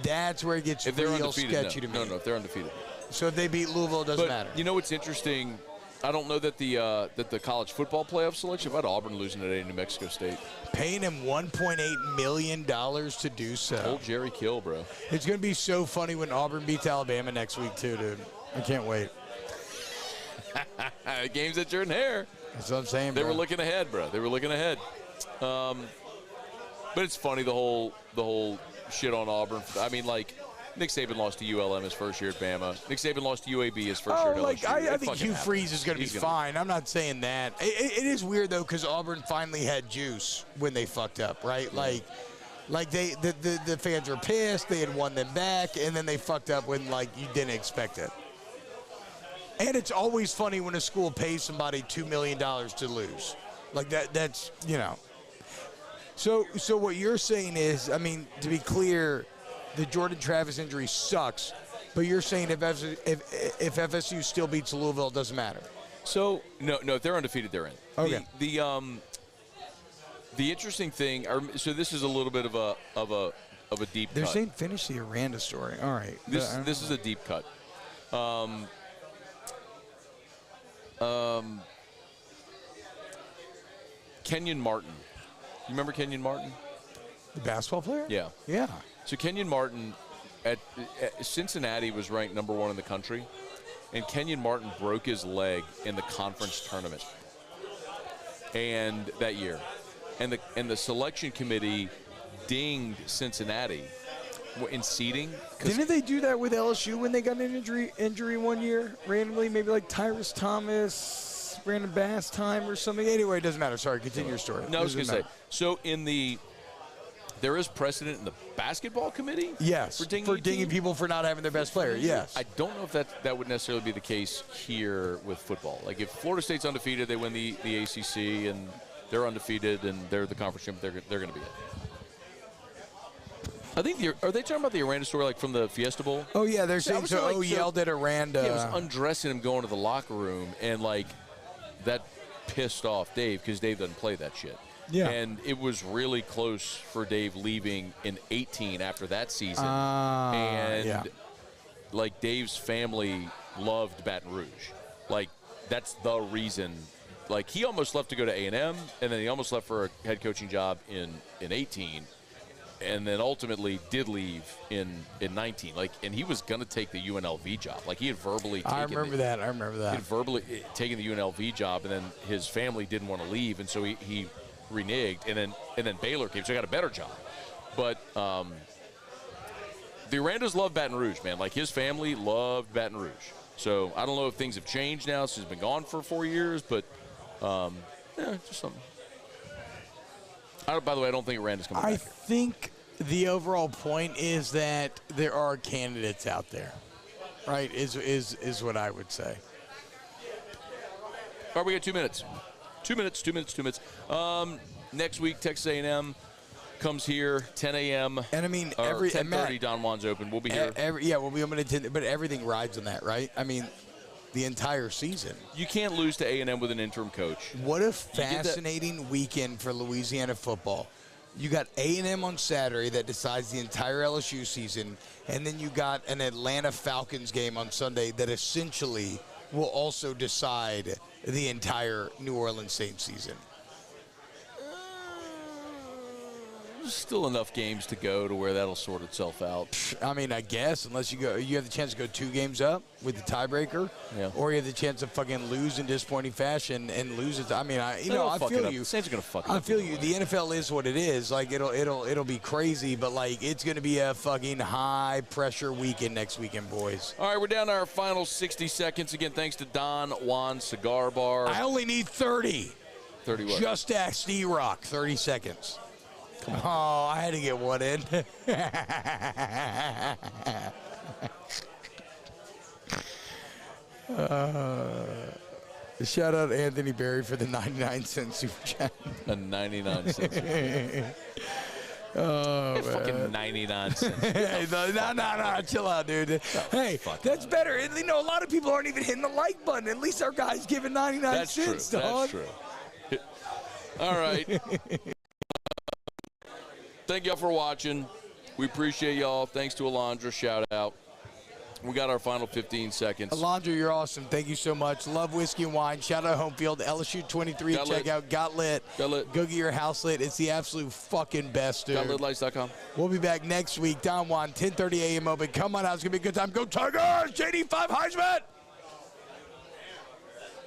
[SPEAKER 2] That's where it gets real sketchy to me.
[SPEAKER 1] No, if they're undefeated.
[SPEAKER 2] So if they beat Louisville, it doesn't matter.
[SPEAKER 1] You know what's interesting? I don't know that the college football playoff selection, if I had Auburn losing today to New Mexico State.
[SPEAKER 2] Paying him $1.8 million to do so.
[SPEAKER 1] Old Jerry Kill, bro.
[SPEAKER 2] It's going to be so funny when Auburn beats Alabama next week, too, dude. I can't wait.
[SPEAKER 1] Games at Jordan Hare.
[SPEAKER 2] That's what I'm saying, bro.
[SPEAKER 1] They were looking ahead, bro. They were looking ahead. But it's funny, the whole shit on Auburn. I mean, like, Nick Saban lost to ULM his first year at Bama. Nick Saban lost to UAB his first year at LSU.
[SPEAKER 2] I think Hugh Freeze is going to be fine. I'm not saying that. It is weird, though, because Auburn finally had juice when they fucked up, right? Yeah. Like the fans were pissed. They had won them back, and then they fucked up when, like, you didn't expect it. And it's always funny when a school pays somebody $2 million to lose. Like, that's, you know. So what you're saying is, I mean, to be clear, the Jordan Travis injury sucks, but you're saying if FSU still beats Louisville, it doesn't matter.
[SPEAKER 1] So no, if they're undefeated, they're in.
[SPEAKER 2] Okay.
[SPEAKER 1] The interesting thing, so this is a little bit of a deep cut.
[SPEAKER 2] They're saying finish the Aranda story. All right.
[SPEAKER 1] This is a deep cut. Kenyon Martin. You remember Kenyon Martin?
[SPEAKER 2] The basketball player?
[SPEAKER 1] Yeah.
[SPEAKER 2] Yeah.
[SPEAKER 1] So Kenyon Martin at Cincinnati was ranked #1 in the country, and Kenyon Martin broke his leg in the conference tournament, and that year, and the selection committee dinged Cincinnati in seeding.
[SPEAKER 2] Didn't they do that with LSU when they got an injury one year randomly? Maybe like Tyrus Thomas, Brandon Bass time or something. Anyway, it doesn't matter. Sorry, continue your story.
[SPEAKER 1] No, I was going to say. So There is precedent in the basketball committee.
[SPEAKER 2] Yes,
[SPEAKER 1] for dinging
[SPEAKER 2] people for not having their best player. Yes.
[SPEAKER 1] I don't know if that would necessarily be the case here with football. Like if Florida State's undefeated, they win the ACC, and they're undefeated, and they're the conference champion. They're going to be it. I think are they talking about the Aranda story like from the Fiesta Bowl?
[SPEAKER 2] Oh yeah, they're saying so.
[SPEAKER 1] Like,
[SPEAKER 2] yelled at Aranda.
[SPEAKER 1] Yeah, it was undressing him going to the locker room, and like that pissed off Dave because Dave doesn't play that shit.
[SPEAKER 2] Yeah.
[SPEAKER 1] And it was really close for Dave leaving in 18 after that season. And like Dave's family loved Baton Rouge. Like that's the reason. Like he almost left to go to A&M, and then he almost left for a head coaching job in 18. And then ultimately did leave in 19. Like, and he was going to take the UNLV job. Like, he had verbally taken
[SPEAKER 2] I remember that. He
[SPEAKER 1] had verbally taken the UNLV job, and then his family didn't want to leave, and so he reneged. And then Baylor came, so he got a better job. But the Arandas love Baton Rouge, man. Like, his family loved Baton Rouge. So I don't know if things have changed now since he's been gone for 4 years, but just something. By the way, I don't think Aranda's coming back here.
[SPEAKER 2] I think the overall point is that there are candidates out there, right, is what I would say.
[SPEAKER 1] All right, we got 2 minutes. 2 minutes. Next week, Texas A&M comes here, 10 a.m.
[SPEAKER 2] And I mean,
[SPEAKER 1] 10:30, Don Juan's open. We'll be here.
[SPEAKER 2] We'll be open at 10, but everything rides on that, right? I mean, the entire season.
[SPEAKER 1] You can't lose to A&M with an interim coach.
[SPEAKER 2] What a fascinating weekend for Louisiana football. You got A&M on Saturday that decides the entire LSU season, and then you got an Atlanta Falcons game on Sunday that essentially will also decide the entire New Orleans Saints season.
[SPEAKER 1] There's still enough games to go to where that'll sort itself out.
[SPEAKER 2] I mean, I guess, unless you have the chance to go 2 games up with the tiebreaker, or you have the chance to fucking lose in disappointing fashion and lose it. I mean, I feel you.
[SPEAKER 1] Saints are gonna fuck it up.
[SPEAKER 2] I feel you. The NFL is what it is. Like it'll be crazy, but like it's gonna be a fucking high pressure weekend next weekend, boys.
[SPEAKER 1] All right, we're down to our final 60 seconds. Again, thanks to Don Juan Cigar Bar.
[SPEAKER 2] I only need 30.
[SPEAKER 1] 30 what?
[SPEAKER 2] Just ask D-Rock. 30 seconds. Oh, I had to get one in. Shout out Anthony Berry for the 99-cent super chat.
[SPEAKER 1] A 99-cent super chat.
[SPEAKER 2] Oh, man.
[SPEAKER 1] Fucking 99 cents.
[SPEAKER 2] No, chill out, dude. Hey, that's better. And, a lot of people aren't even hitting the like button. At least our guy's giving 99 cents, dog.
[SPEAKER 1] That's true. All right. Thank y'all for watching. We appreciate y'all. Thanks to Alondra. Shout out. We got our final 15 seconds.
[SPEAKER 2] Alondra, you're awesome. Thank you so much. Love whiskey and wine. Shout out Homefield. LSU 23 at checkout. Got lit. Go get your house lit. It's the absolute fucking best, dude.
[SPEAKER 1] GotLitLights.com.
[SPEAKER 2] We'll be back next week. Don Juan, 10:30 a.m. open. Come on out. It's going to be a good time. Go Tigers! JD5 Heisman!